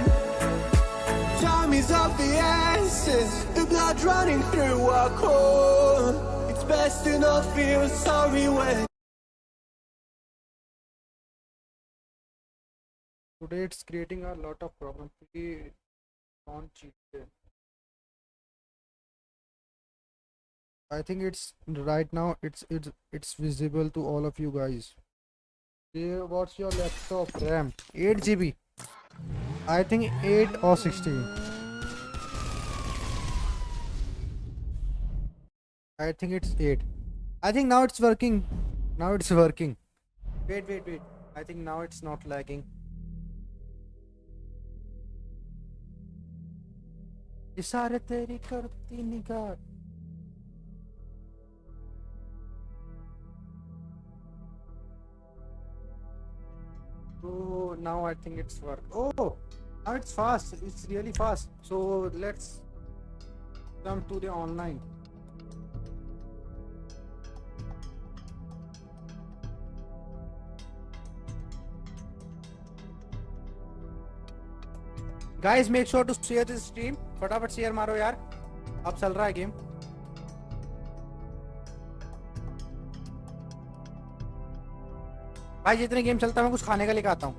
Time is of the essence, the blood running through our core. It's best to not feel sorry when. Today it's creating a lot of problems. We don't cheat there. I think it's right now it's visible to all of you guys. Yeah, what's your laptop RAM? 8 GB. I think 8 or 16. I think it's 8. I think now it's working. Now it's working. Wait. I think now it's not lagging. इशारे तेरी करती निगाह. Oh, now I think it's work. Oh, now it's fast. It's really fast. So let's come to the online. Guys, make sure to share this stream. फटाफट share मारो यार. अब चल रहा है गेम. भाई जितने गेम चलता है मैं कुछ खाने का लेकर आता हूँ.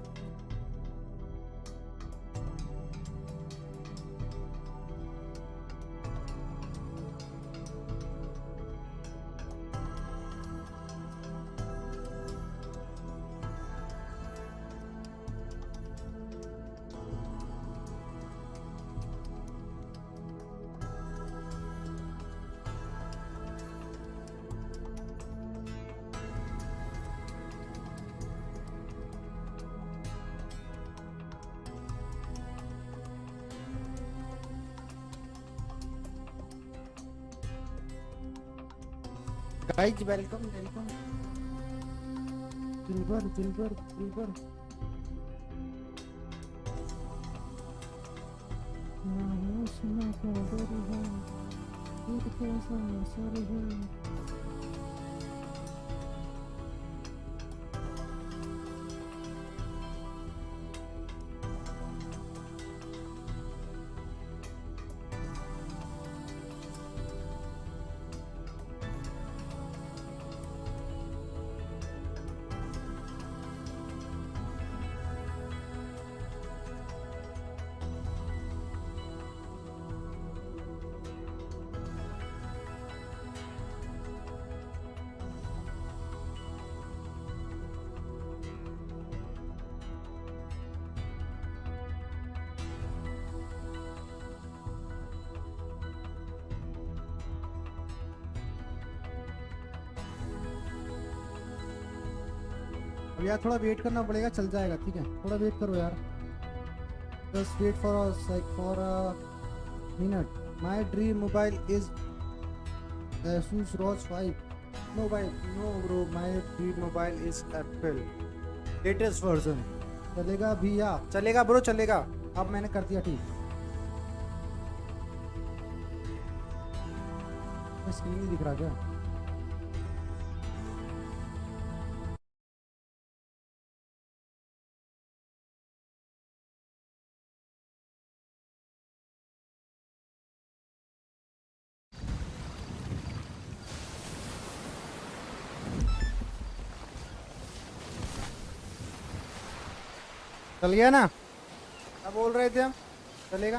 Guys, welcome. Silver. अब यार थोड़ा वेट करना पड़ेगा, चल जाएगा ठीक है, थोड़ा वेट करो यार, just wait for us like for a minute. My dream mobile is Asus ROG 5. No bro, my dream mobile is Apple latest version. चलेगा भैया, चलेगा ब्रो, चलेगा। अब मैंने कर दिया ठीक। स्क्रीन नहीं दिख रहा क्या? चल गया ना? क्या बोल रहे थे हम? चलेगा?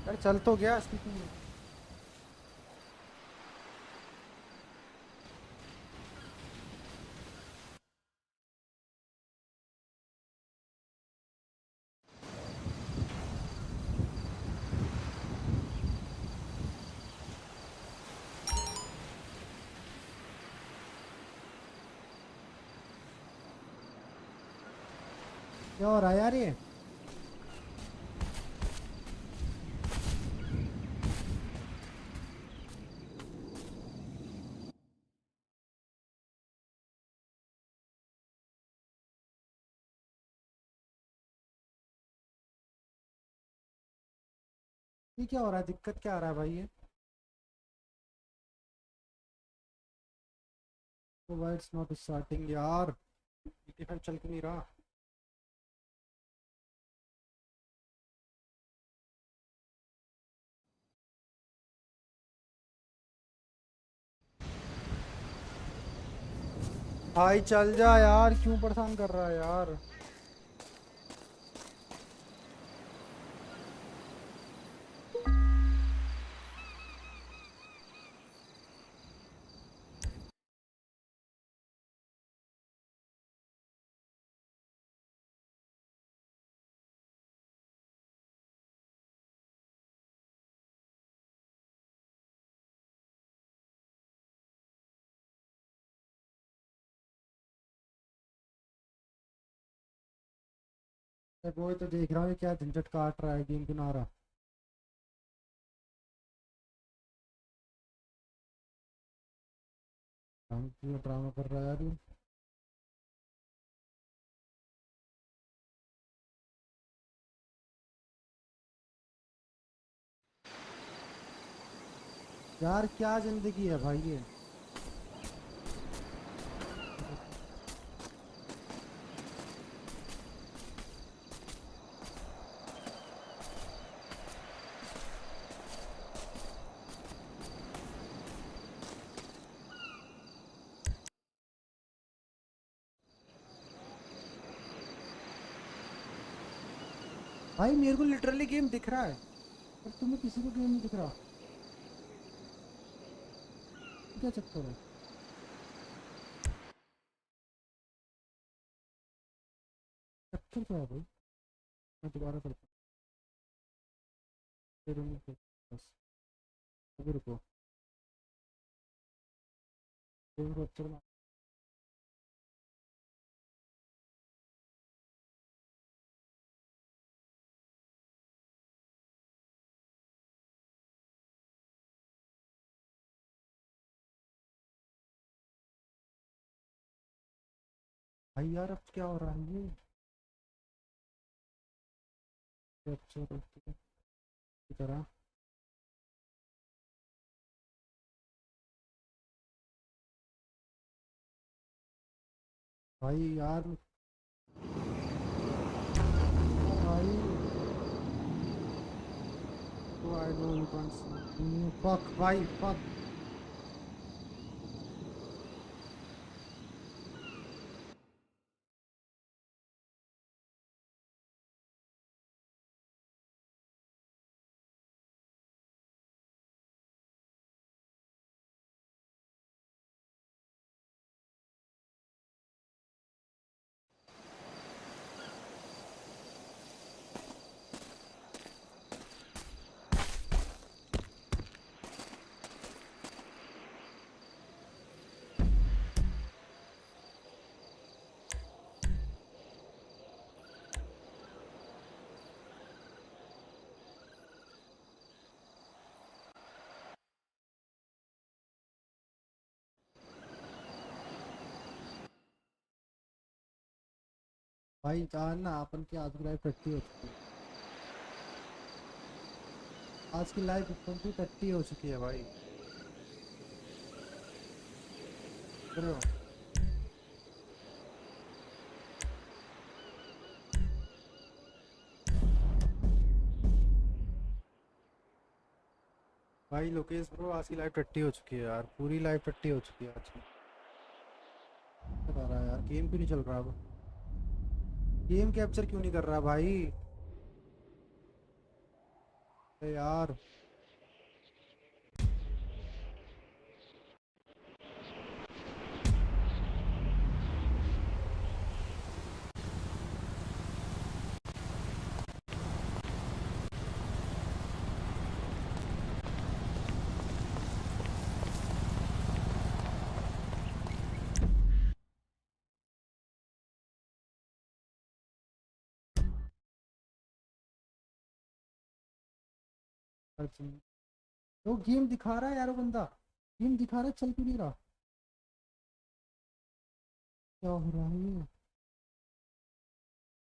यार चल तो गया स्पीकिंग में। क्या हो रहा है यार ये? ये क्या हो रहा है? दिक्कत क्या आ रहा है भाई ये? तो व्हाई इट्स नॉट स्टार्टिंग यार? 85 चल क्यों नहीं रहा? भाई चल जा यार, क्यों परेशान कर रहा है यार? वो तो देख रहा हूँ क्या झंझट काट रहा है, गेम क्यों ना आ रहा? ड्रामा कर रहा है यार ये। यार क्या जिंदगी है भाई ये? भाई मेरे को लिटरली गेम दिख रहा है पर तुम्हें किसी को गेम नहीं दिख रहा, क्या चक्कर है? चक्कर क्या है भाई? मैं दोबारा करता हूँ। बस अभी रुको गेम कैप्चर में भाई यार अब क्या हो रहा है ये कैप्चर की तरह भाई यार भाई तो I know you can't see fuck भाई फक भाई जान ना अपन की आज की लाइव 30 हो चुकी है आज की लाइव 30 हो चुकी है भाई कर रहे हो भाई लोकेश ब्रो आज की लाइव 30 हो चुकी है यार पूरी लाइव 30 हो चुकी है आज की बता रहा है यार गेम क्यों नहीं चल रहा अब गेम कैप्चर क्यों नहीं कर रहा भाई अरे यार वो गेम दिखा रहा है यार वो बंदा गेम दिखा रहा है चल क्यों नहीं रहा क्या हो रहा है ये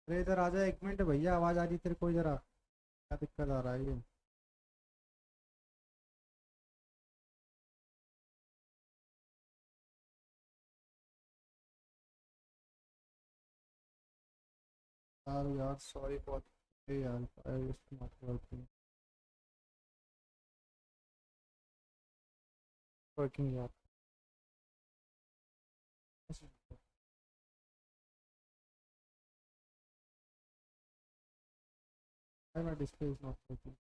अरे इधर आ जा 1 मिनट भैया आवाज आ रही तेरे को जरा क्या दिक्कत आ रहा है ये यार सॉरी बहुत यार नॉट वर्किंग यार my display is not working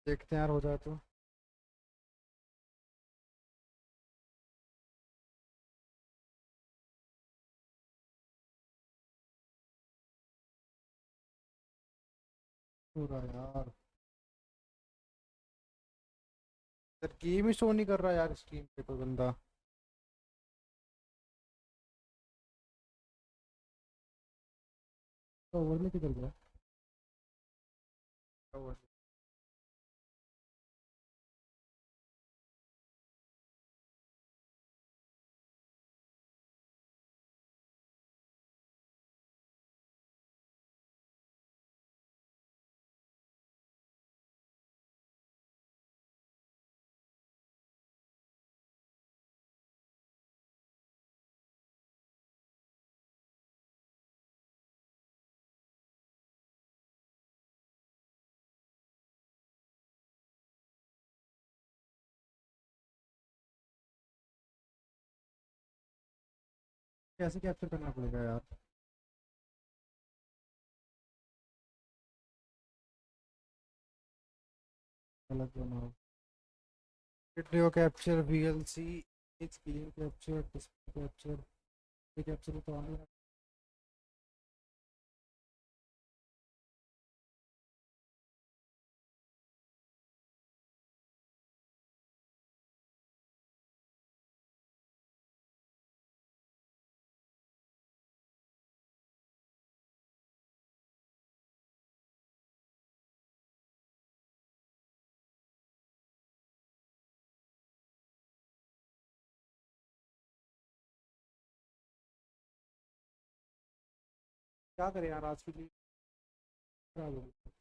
देखते हैं यार हो जाए तो हो रहा है यार गेम ही शो नहीं कर रहा यार स्क्रीन पे कोई बंदा तो ओवर में किधर गया ओवर कैसे कैप्चर करना पड़ेगा यार अलग बनाओ। Video capture VLC, screen capture, display capture, ये कैप्चर तो ऑन है। क्या करें यार, आज के लिए खराब हो गया।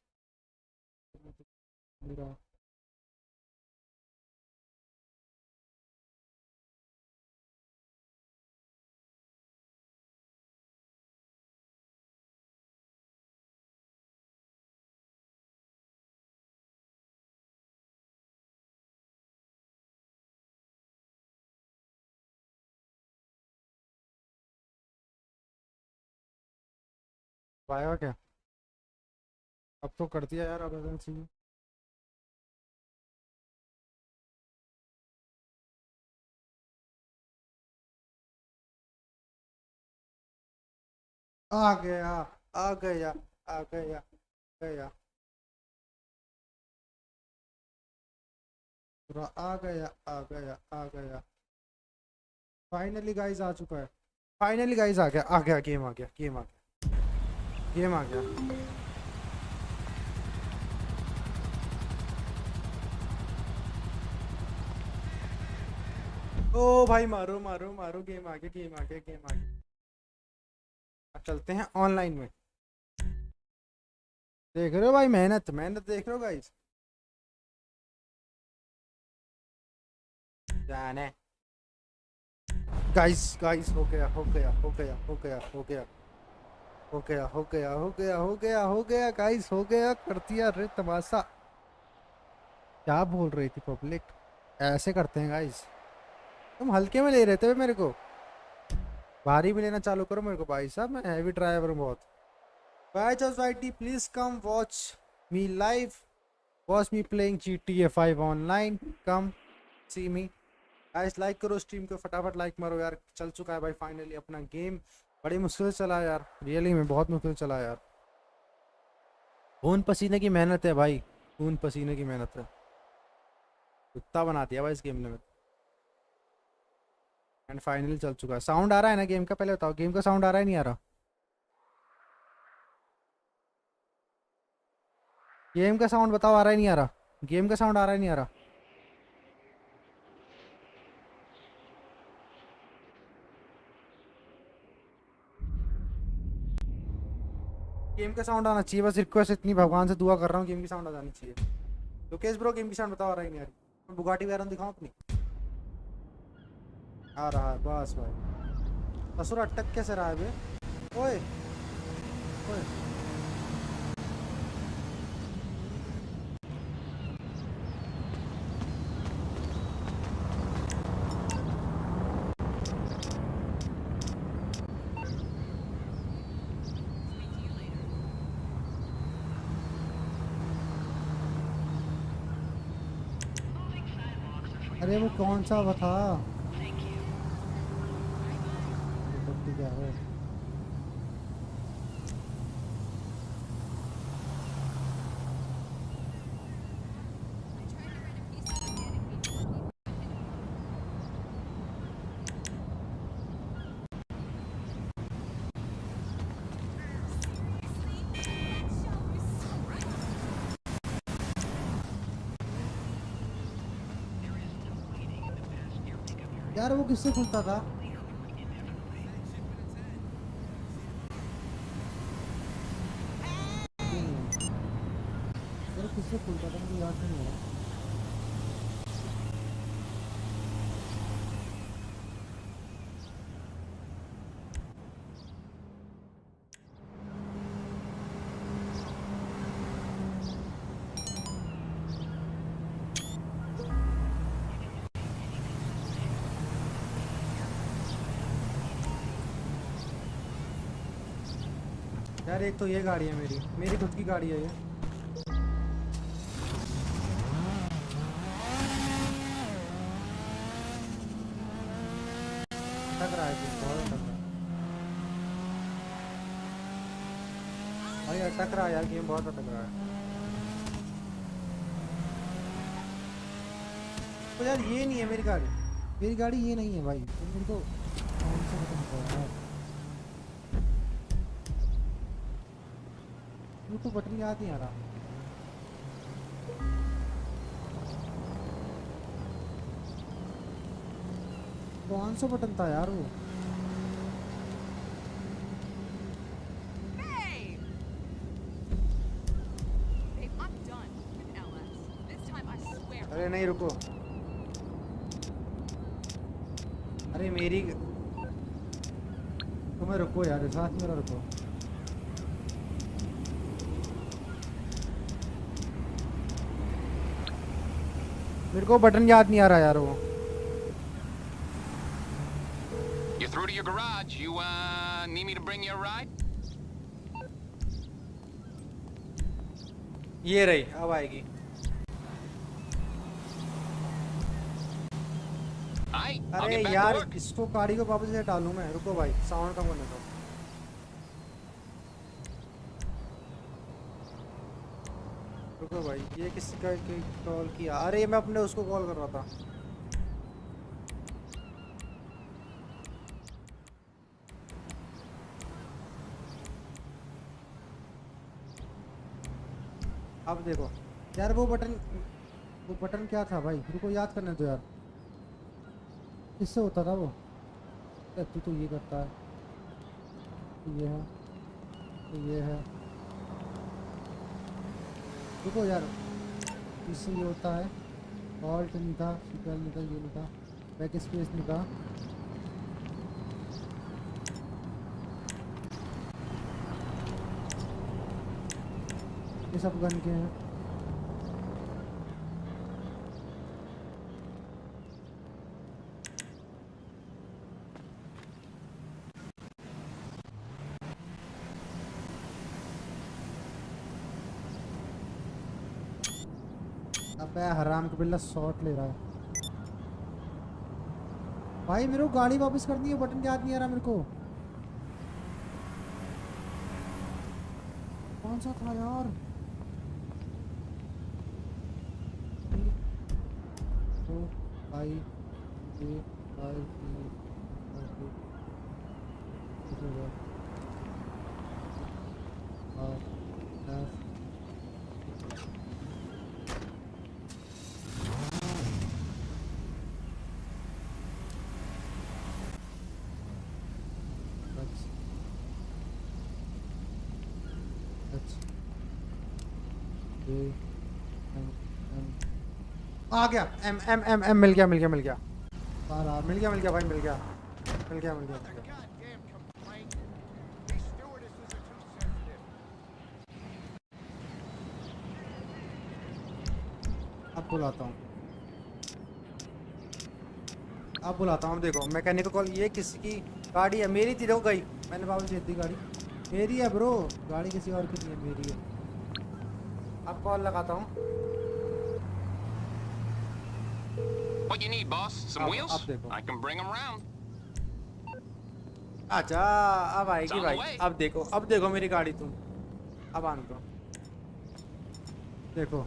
पाया क्या? अब तो कर दिया यार, अब एजेंसी आ गया, आ गया, आ गया, गया पूरा, आ गया, आ गया, आ गया। फाइनली गाइस आ चुका है, फाइनली गाइस आ गया, आ गया, गेम आ गया, गेम आ गया, गेम आ गया। ओ भाई मारो मारो मारो, गेम आ गया, गेम आ गया, गेम आ गया। अब चलते हैं ऑनलाइन में। देख रहे हो भाई, मेहनत मेहनत देख रहे हो गाइस। जाने गाइस, गाइस हो गया, हो गया, हो गया, हो गया, हो गया, हो गया, हो गया, हो गया, हो गया, हो गया गाइस, हो गया, कर दिया रे तमाशा। क्या बोल रही थी पब्लिक? ऐसे करते हैं गाइस। तुम हल्के में ले रहे थे मेरे को, भारी में लेना चालू करो मेरे को भाई साहब, मैं हैवी ड्राइवर हूँ बहुत। भाई जस्ट वाइटी please come watch me live, watch me playing GTA 5 online, come see me guys. Like करो स्ट्रीम को, फटाफट लाइक मारो यार। चल चुका है भाई फाइनली अपना गेम, बड़ी मुश्किल से चला यार, रियली में बहुत मुश्किल चला यार। खून पसीने की मेहनत है भाई, खून पसीने की मेहनत है, कुत्ता बना दिया भाई इस गेम ने। एंड फाइनली चल चुका है। साउंड आ रहा है ना गेम का? पहले बताओ, गेम का साउंड आ रहा है नहीं आ रहा? गेम का साउंड बताओ, आ रहा है नहीं आ रहा? गेम का साउंड आ रहा है नहीं आ रहा? गेम का साउंड आना चाहिए, बस रिक्वेस्ट इतनी, भगवान से दुआ कर रहा हूँ गेम की साउंड आ जानी चाहिए। लोकेश ब्रो गेम की साउंड बताओ, आ रहा है नहीं आ रही? बुगाटी वगैरह दिखाऊँ अपनी? आ रहा है बस भाई। ससुर अटक कैसे रहा है बे? ओए ओए, अरे वो कौन सा वो था? क्या है? यार वो किससे खुलता था? यार किससे खुलता था मुझे याद नहीं आ रहा। यार एक तो ये गाड़ी है मेरी खुद की गाड़ी है ये। भाई अटक रहा है यार, गेम बहुत अटक रहा है। तो यार ये नहीं है मेरी गाड़ी ये नहीं है भाई। तो मेरे को कौन सा बटन दबाना है? वो तो बटन याद नहीं आ रहा। कौन सा बटन था यार वो? अरे नहीं रुको, अरे मेरी तुम्हें रुको यार, साथ मेरा रुको। मेरे को बटन याद नहीं आ रहा यार वो। You're through to your garage. You need me to bring you a ride? ये रही, अब आएगी। अरे यार इसको गाड़ी को वापस से डालूं मैं, रुको भाई साउंड कम करने दो। रुको भाई, ये किसी का कॉल किया? अरे मैं अपने उसको कॉल कर रहा था। अब देखो यार वो बटन क्या था भाई? रुको याद करने दो यार, किससे होता था वो? तू तो ये करता है, ये है, ये है। रुको यार, इससे ये होता है। ऑल्ट नहीं था, सीक्वल नहीं था, ये नहीं था, बैक स्पेस नहीं था। ये सब गन के हैं। अबे हराम का बिल्ला शॉट ले रहा है भाई। मेरे को गाड़ी वापस करनी है, बटन याद नहीं आ रहा मेरे को। कौन सा था यार? तो भाई ये भाई आ गया। एम एम एम एम मिल गया भाई, मिल गया अब बुलाता हूँ। देखो मैकेनिक को कॉल, ये किसी की गाड़ी है? मेरी थी, गई मैंने वापस दे दी। गाड़ी मेरी है ब्रो, गाड़ी किसी और की नहीं है, मेरी है। अब कॉल लगाता हूँ। What you need, boss? Some wheels? I can bring them round. अच्छा अब आएगी भाई। अब देखो मेरी गाड़ी तुम। अब आने दो। देखो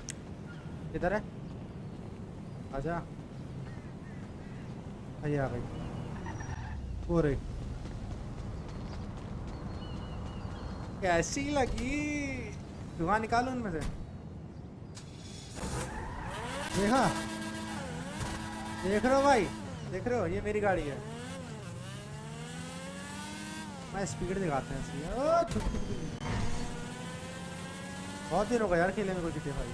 किधर है? आजा, आइए आ गई। वो रही, कैसी लगी? धुआं निकालो उनमें से। देखा, देख रहे हो भाई, देख रहे हो? ये मेरी गाड़ी है। मैं स्पीड दिखाते हैं इसकी। बहुत दिन हो गया यार खेले में कोई GTA 5।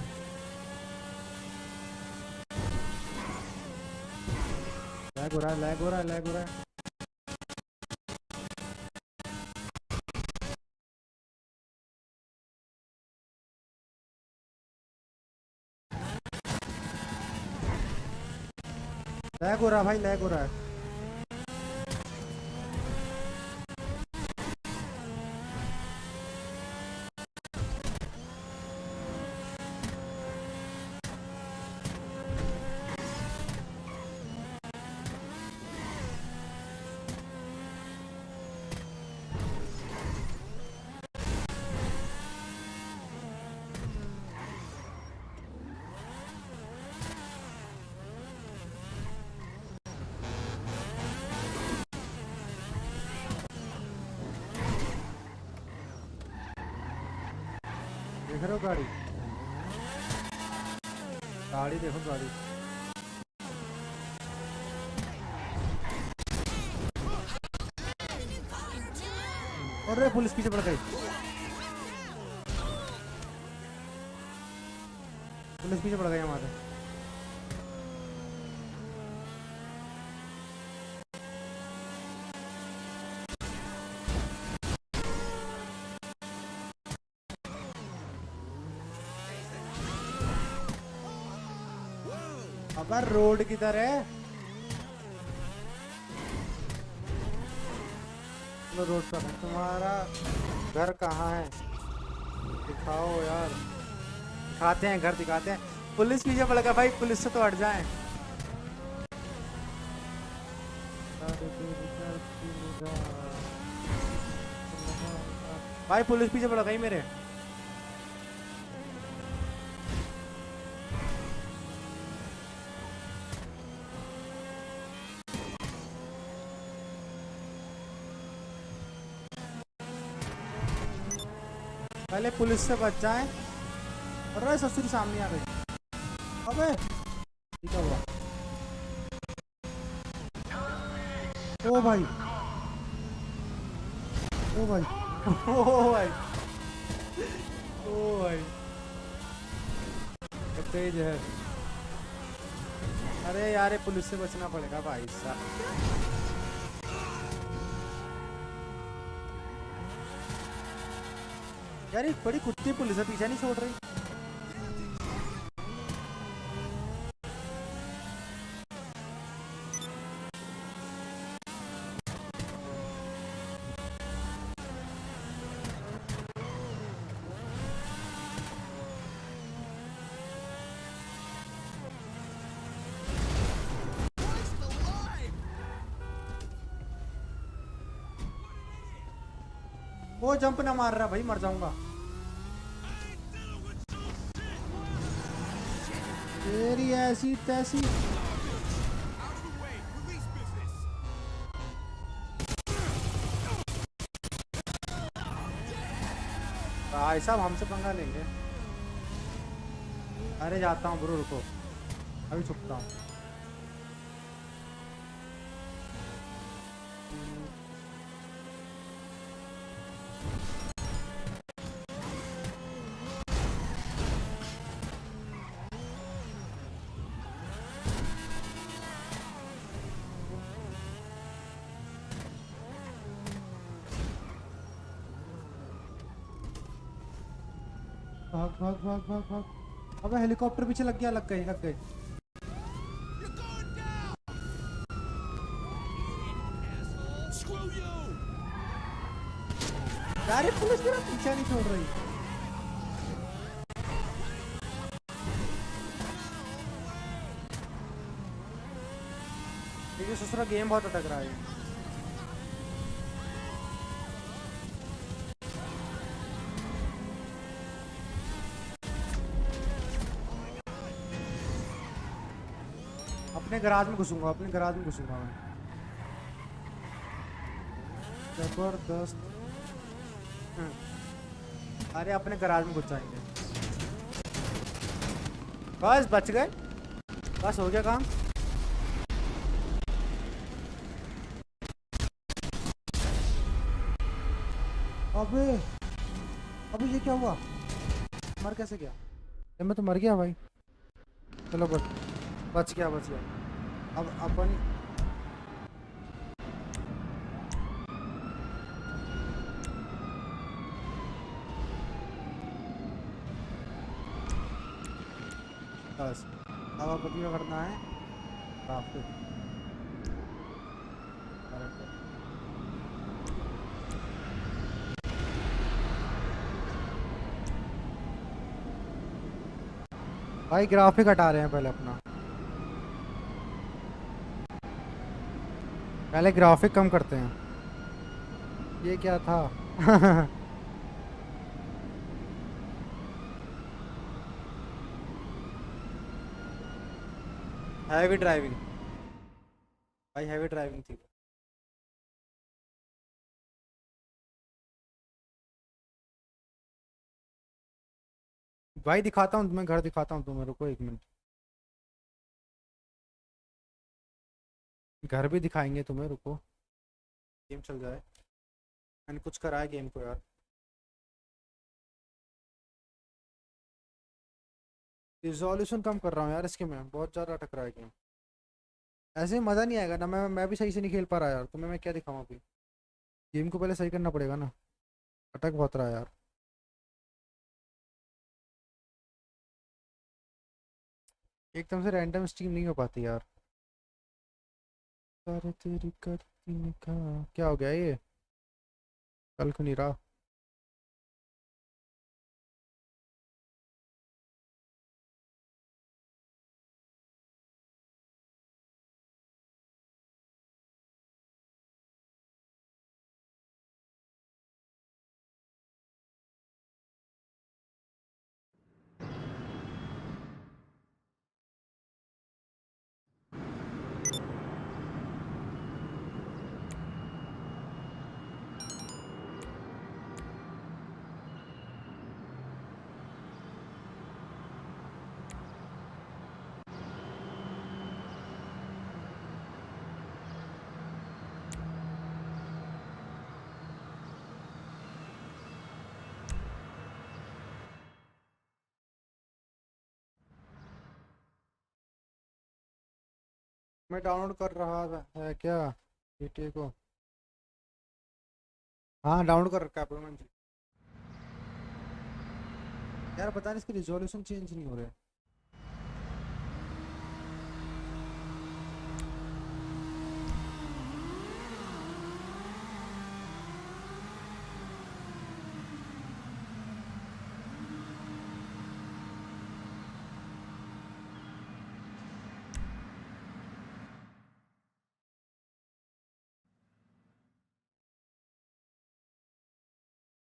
लैग हो रहा है। लैग हो रहा भाई, लैग हो रहा है। देख रहे हो गाड़ी? गाड़ी देखो गाड़ी। अरे पुलिस पीछे पड़ गई। पुलिस पीछे पड़ गई हमारे। अब रोड किधर है? चलो रोड पर है। तुम्हारा घर कहाँ है? दिखाओ यार। दिखाते हैं घर, दिखाते हैं। पुलिस पीछे पड़ गया भाई, पुलिस से तो हट जाए। भाई पुलिस पीछे पड़ गई मेरे। पहले पुलिस से बच जाए। अरे ससुर सामने आ गई। अबे क्या हुआ? ओ भाई, ओ भाई, ओ भाई, ओ भाई, तेज है। अरे यार, पुलिस से बचना पड़ेगा भाई साहब। यार एक बड़ी कुत्ती पुलिस है, पीछे नहीं छोड़ रही। वो जंप ना मार रहा भाई, मर जाऊंगा। तेरी ऐसी तैसी। भाई साहब हमसे पंगा लेंगे। अरे जाता हूँ ब्रो, रुको अभी छुपता हूँ। भाग भाग भाग भाग भाग। अबे हेलीकॉप्टर पीछे लग गया, लग गए लग गए। अरे पुलिस मेरा पीछा नहीं छोड़ रही। देखिए ससुरा गेम बहुत अटक रहा है। अपने गराज में घुसूंगा, अपने गराज में घुसूंगा मैं। जबरदस्त। अरे अपने गराज में घुस जाएंगे। बस बच गए, बस हो गया काम। अबे अबे ये क्या हुआ? मर कैसे गया? मैं तो मर गया भाई। चलो बच गया बच गया। अब अपन बस अब अपन क्या करना है? काफी भाई ग्राफिक हटा रहे हैं पहले अपना। पहले ग्राफिक कम करते हैं। ये क्या था? हैवी ड्राइविंग भाई, हैवी ड्राइविंग थी। भाई दिखाता हूँ तुम्हें, घर दिखाता हूँ तुम्हें, रुको 1 मिनट। घर भी दिखाएंगे तुम्हें, रुको गेम चल जाए। मैंने कुछ करा है गेम को यार। रिजोल्यूशन कम कर रहा हूँ यार इसके में, बहुत ज़्यादा अटक रहा है गेम। ऐसे मज़ा नहीं आएगा ना, मैं भी सही से नहीं खेल पा रहा यार, तुम्हें मैं क्या दिखाऊँ अभी। गेम को पहले सही करना पड़ेगा ना, अटक बहुत रहा है यार। एकदम से रैंडम स्ट्रीम नहीं हो पाती यार। अरे तेरी करती निकाह, क्या हो गया ये, कल को नहीं रहा। मैं डाउनलोड कर रहा है क्या GTA को? हाँ डाउनलोड कर रखा है अपोइंटमेंट जी। यार पता नहीं इसकी रिजोल्यूशन चेंज नहीं हो रहा है।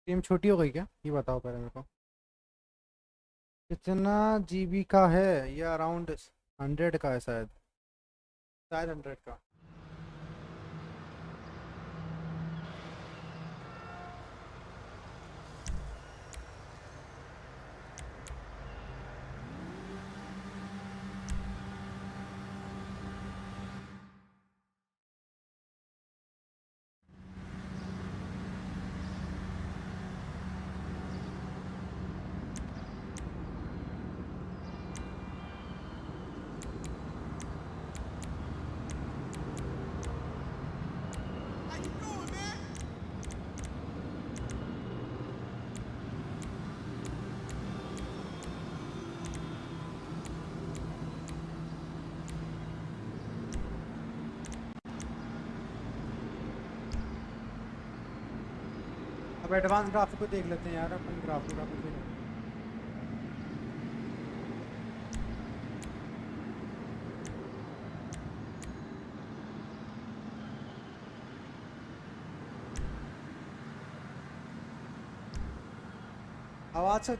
गेम छोटी हो गई क्या, ये बताओ पहले मेरे को। कितना GB का है ये? अराउंड 100 का है शायद, शायद 100 का। अब एडवांस ग्राफिक को देख लेते हैं यार, अपन ग्राफिक देख। आवाज से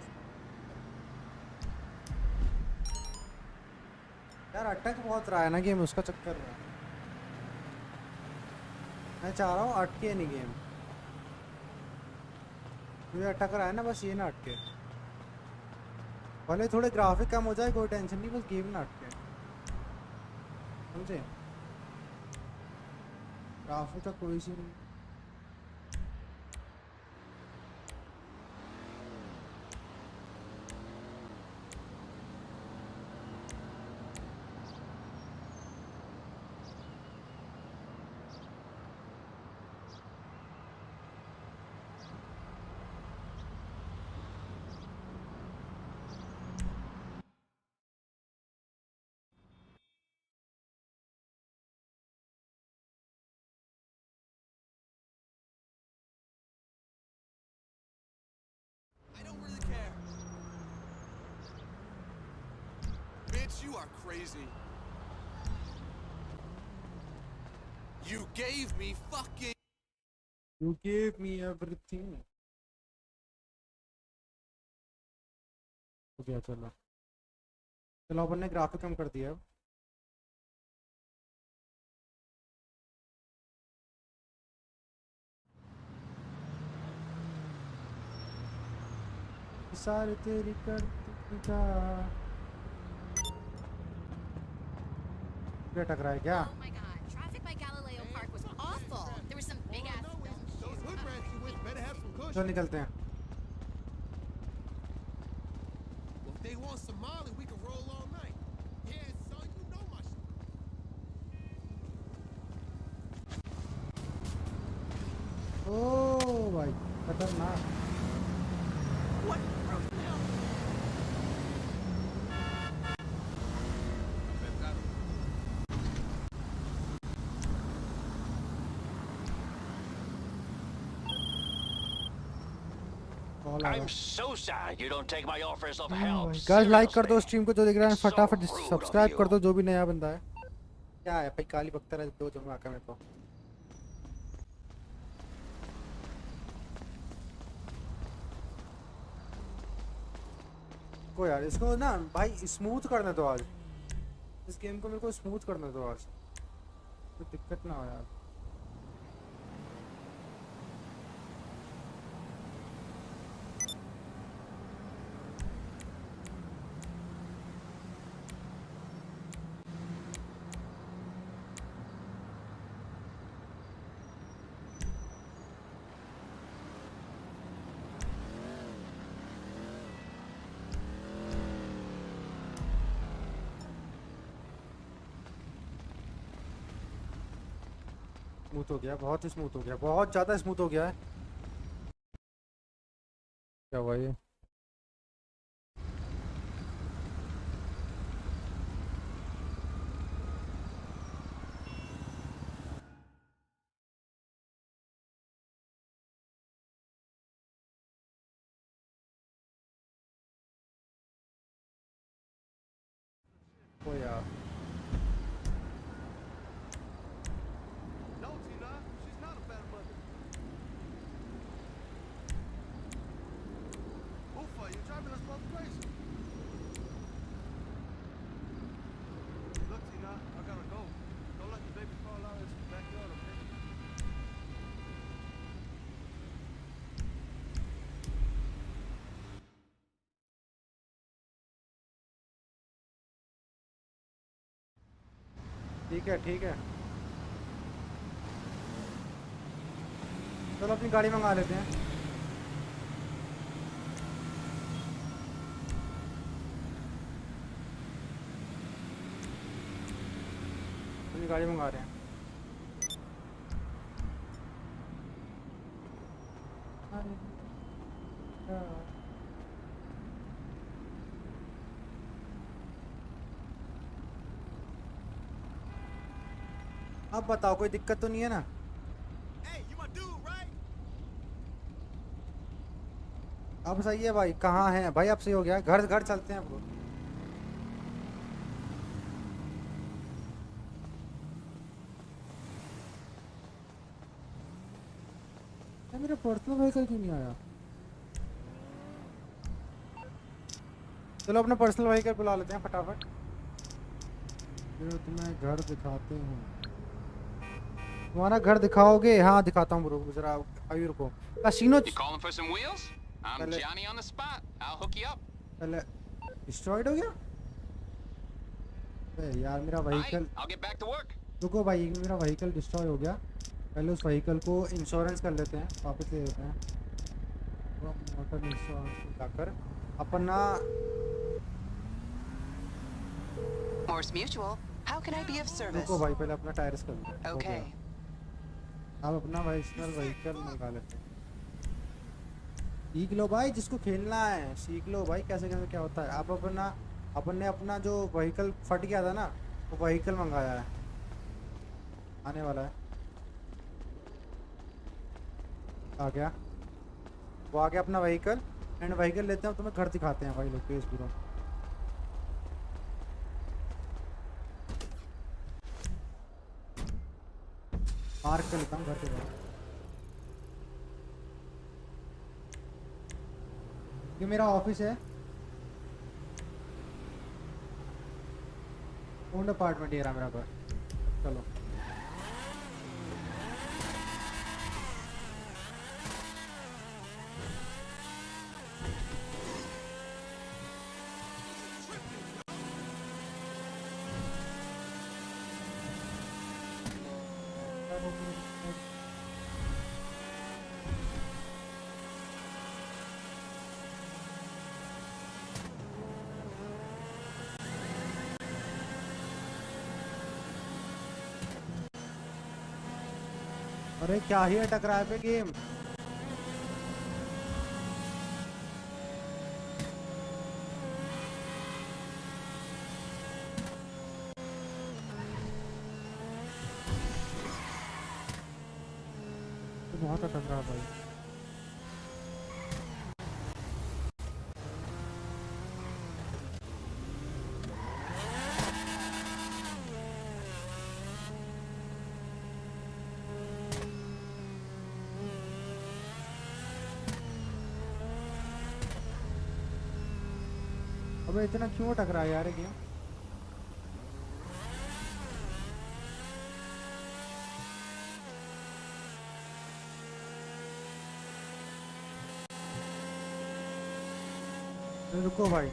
यार अटक बहुत रहा है ना गेम, उसका चक्कर रहा है। मैं चाह रहा हूँ अटके नहीं गेम, मुझे अटक रहा है ना, बस ये ना अटके। भले थोड़े ग्राफिक कम हो जाए कोई टेंशन नहीं, बस गेम ना अटके, समझे। ग्राफिक का कोई सी नहीं। You are crazy. You gave me fucking. You gave me everything. हो गया, चलो चलो अपन ने ग्राफिक कम कर दिया अब। सारे तेरी करती टकरा है क्या? Oh my god, traffic by Galileo Park was awful. There were some big ass films. Those hood rats you with better have some तो cushion. निकलते हैं. Well, if they want Somali, we can roll all night. Yeah, son, you know my shit. ओ भाई खतरनाक. What? I'm so sad you don't take my offers of help. Guys like कर दो stream को, जो देख रहे हैं फटाफट सब्सक्राइब कर दो, जो भी नया बंदा है. क्या है भाई, काली बख्तर है, दो जमा का मेरे को. को यार इसको ना भाई स्मूथ करने दो आज. इस गेम को मेरे को स्मूथ करने दो आज, कोई दिक्कत ना हो यार. स्मूथ हो गया, बहुत ही स्मूथ हो गया, बहुत ज़्यादा स्मूथ हो गया है. क्या हुआ ये? ओ यार No, Tina, she's not a bad mother. Ufa, you're driving us both crazy. Look, Tina, I gotta go. Don't let the baby fall out into the backyard, okay? ठीक है, ठीक है. चलो अपनी गाड़ी मंगा लेते हैं. अपनी गाड़ी मंगा रहे हैं. अब बताओ कोई दिक्कत तो नहीं है ना? Hey, you my dude, right? अब सही है भाई. कहाँ है भाई? अब सही हो गया. घर घर चलते हैं ब्रो. मेरा पर्सनल व्हीकल क्यों नहीं आया? चलो अपना पर्सनल व्हीकल बुला लेते हैं फटाफट. तुम्हें घर दिखाते हूँ. तुम्हारा घर दिखाओगे? हाँ दिखाता हूँ ब्रो, जरा अभी रुको. Casino. You calling for some wheels? I'm Johnny on the spot. I'll hook you up. पहले डिस्ट्रॉयड हो गया. अरे यार मेरा vehicle. I'll get back to work. रुको भाई, मेरा व्हीकल डिस्ट्रॉय हो गया. पहले उस व्हीकल को इंश्योरेंस कर लेते हैं, वापस ले लेते हैं. तो मोटर इंश्योरेंस जाकर अपना. Morse Mutual. How can I be of service? रुको भाई, पहले अपना टायर्स कर लेते हैं. Okay. अब अपना पर्सनल व्हीकल मंगा लेते हैं. सीख लो भाई, जिसको खेलना है सीख लो भाई, कैसे कैसे क्या होता है. अब अपन ने अपना जो व्हीकल फट गया था ना, वो व्हीकल मंगाया है, आने वाला है. आ गया, वो आ गया अपना व्हीकल. एंड व्हीकल लेते हैं, तुम्हें घर दिखाते हैं भाई लोग. Please bro. मार्क कर लेता हूँ घर के बाहर. ये मेरा ऑफिस है. ओन्ड अपार्टमेंट ये रहा मेरा घर. चलो अरे क्या ही अटक रहा है पे गेम। बहुत अटक रहा है भाई। अबे इतना क्यों अटक रहा है यार ये गेम। रुको भाई,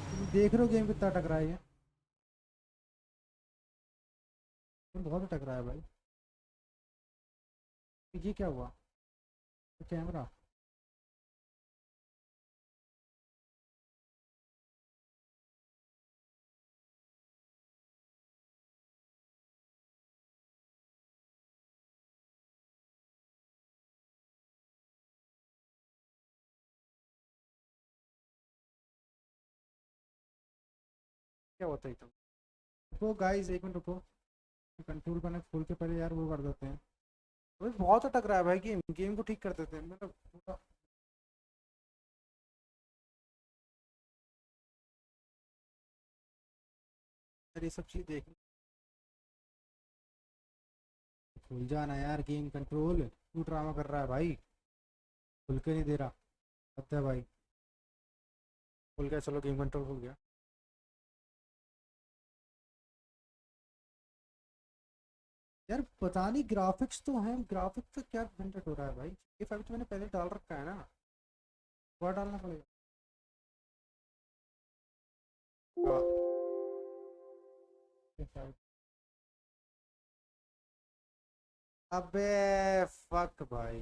तुम देख रहे हो गेम कितना अटक रहा है ये। बहुत अटक रहा है भाई। ये क्या हुआ कैमरा। क्या होता है तो रुको गाइस, एक मिनट रुको, कंट्रोल पैनल खोल के पहले यार वो कर देते हैं। अबे बहुत अटक रहा है भाई गेम, गेम को ठीक कर देते हैं मतलब पूरा। ये सब चीज देख खुल जाना यार गेम कंट्रोल। क्यों ड्रामा कर रहा है भाई, खुल के नहीं दे रहा। अच्छा भाई खुल गया, चलो गेम कंट्रोल खुल गया। यार पता नहीं ग्राफिक्स तो हैं, ग्राफिक्स तो क्या जनरेट हो रहा है भाई। ये फाइव तो मैंने पहले डाल रखा है ना, वो डालना पड़ेगा। अबे फक भाई,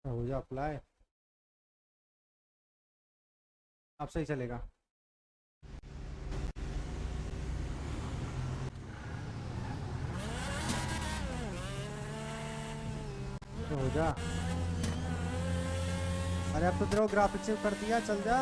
हो जा अप्लाई, अब सही चलेगा। हो जा, अरे अब तो तेरे ग्राफिक्स कर दिया, चल जा।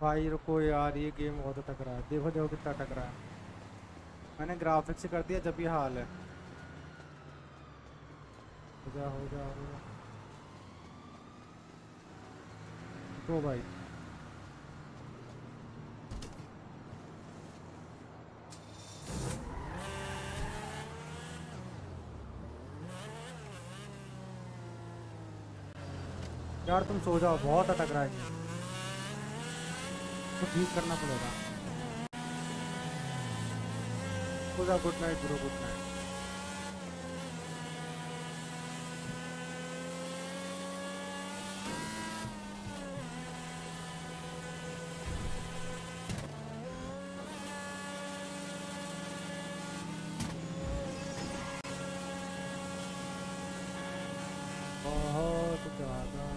भाई रुको यार, ये गेम बहुत अटक रहा है। देखो देखो कितना अटक रहा है। मैंने ग्राफिक्स कर दिया जब ये हाल है। हो जा हो जा हो जा, रुको भाई। यार तुम सो जाओ, बहुत अटक रहा है, तो ठीक करना पड़ेगा। Good night bro, good night. बहुत ज़्यादा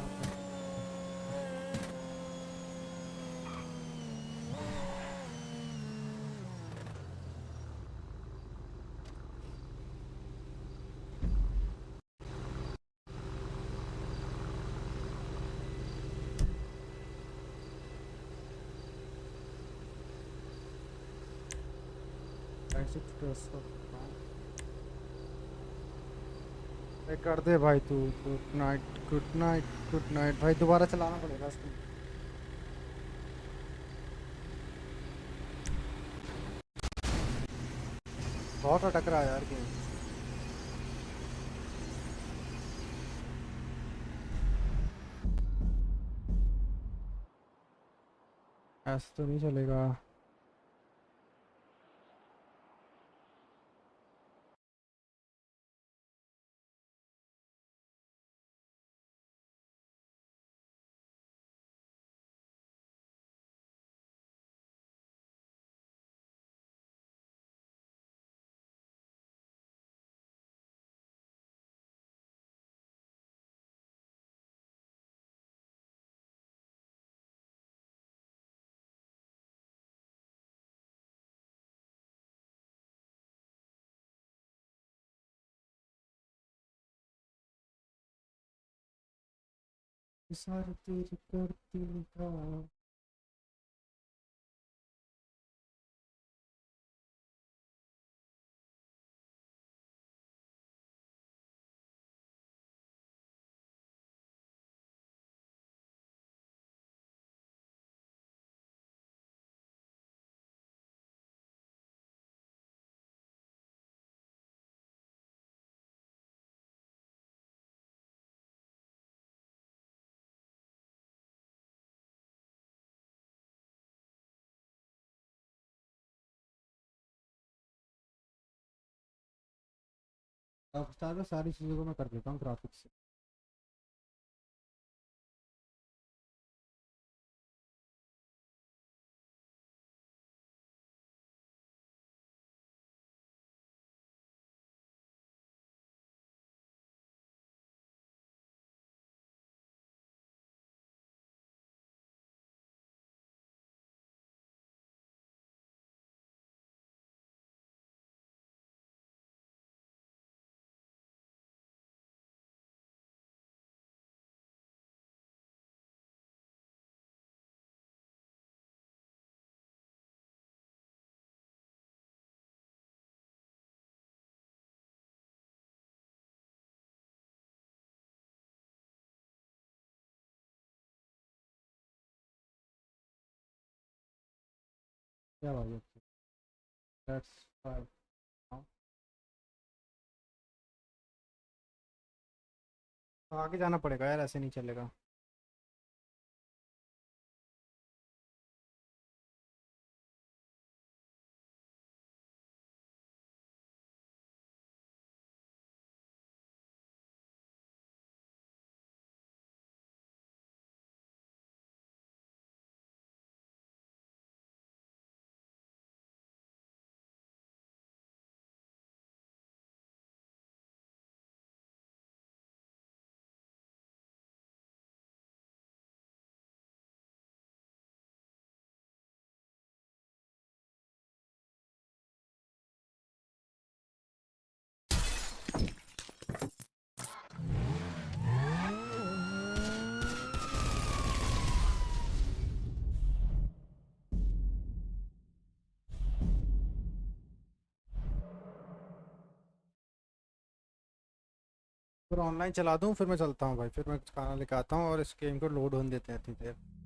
कर दे भाई तू। Good night good night good night भाई, दोबारा चलाना पड़ेगा इसको। बहुत अटक रहा है यार गेम। ऐसा तो नहीं चलेगा। सारे तेरे करते था। अब सारी चीज़ों को मैं कर देता हूँ ग्राफिक्स से। क्या भाई? That's fine. आगे जाना पड़ेगा यार, ऐसे नहीं चलेगा। फिर ऑनलाइन चला दूँ, फिर मैं चलता हूँ भाई, फिर मैं खाना लेके आता हूँ और इस गेम को लोड होने देते हैं इतनी देर।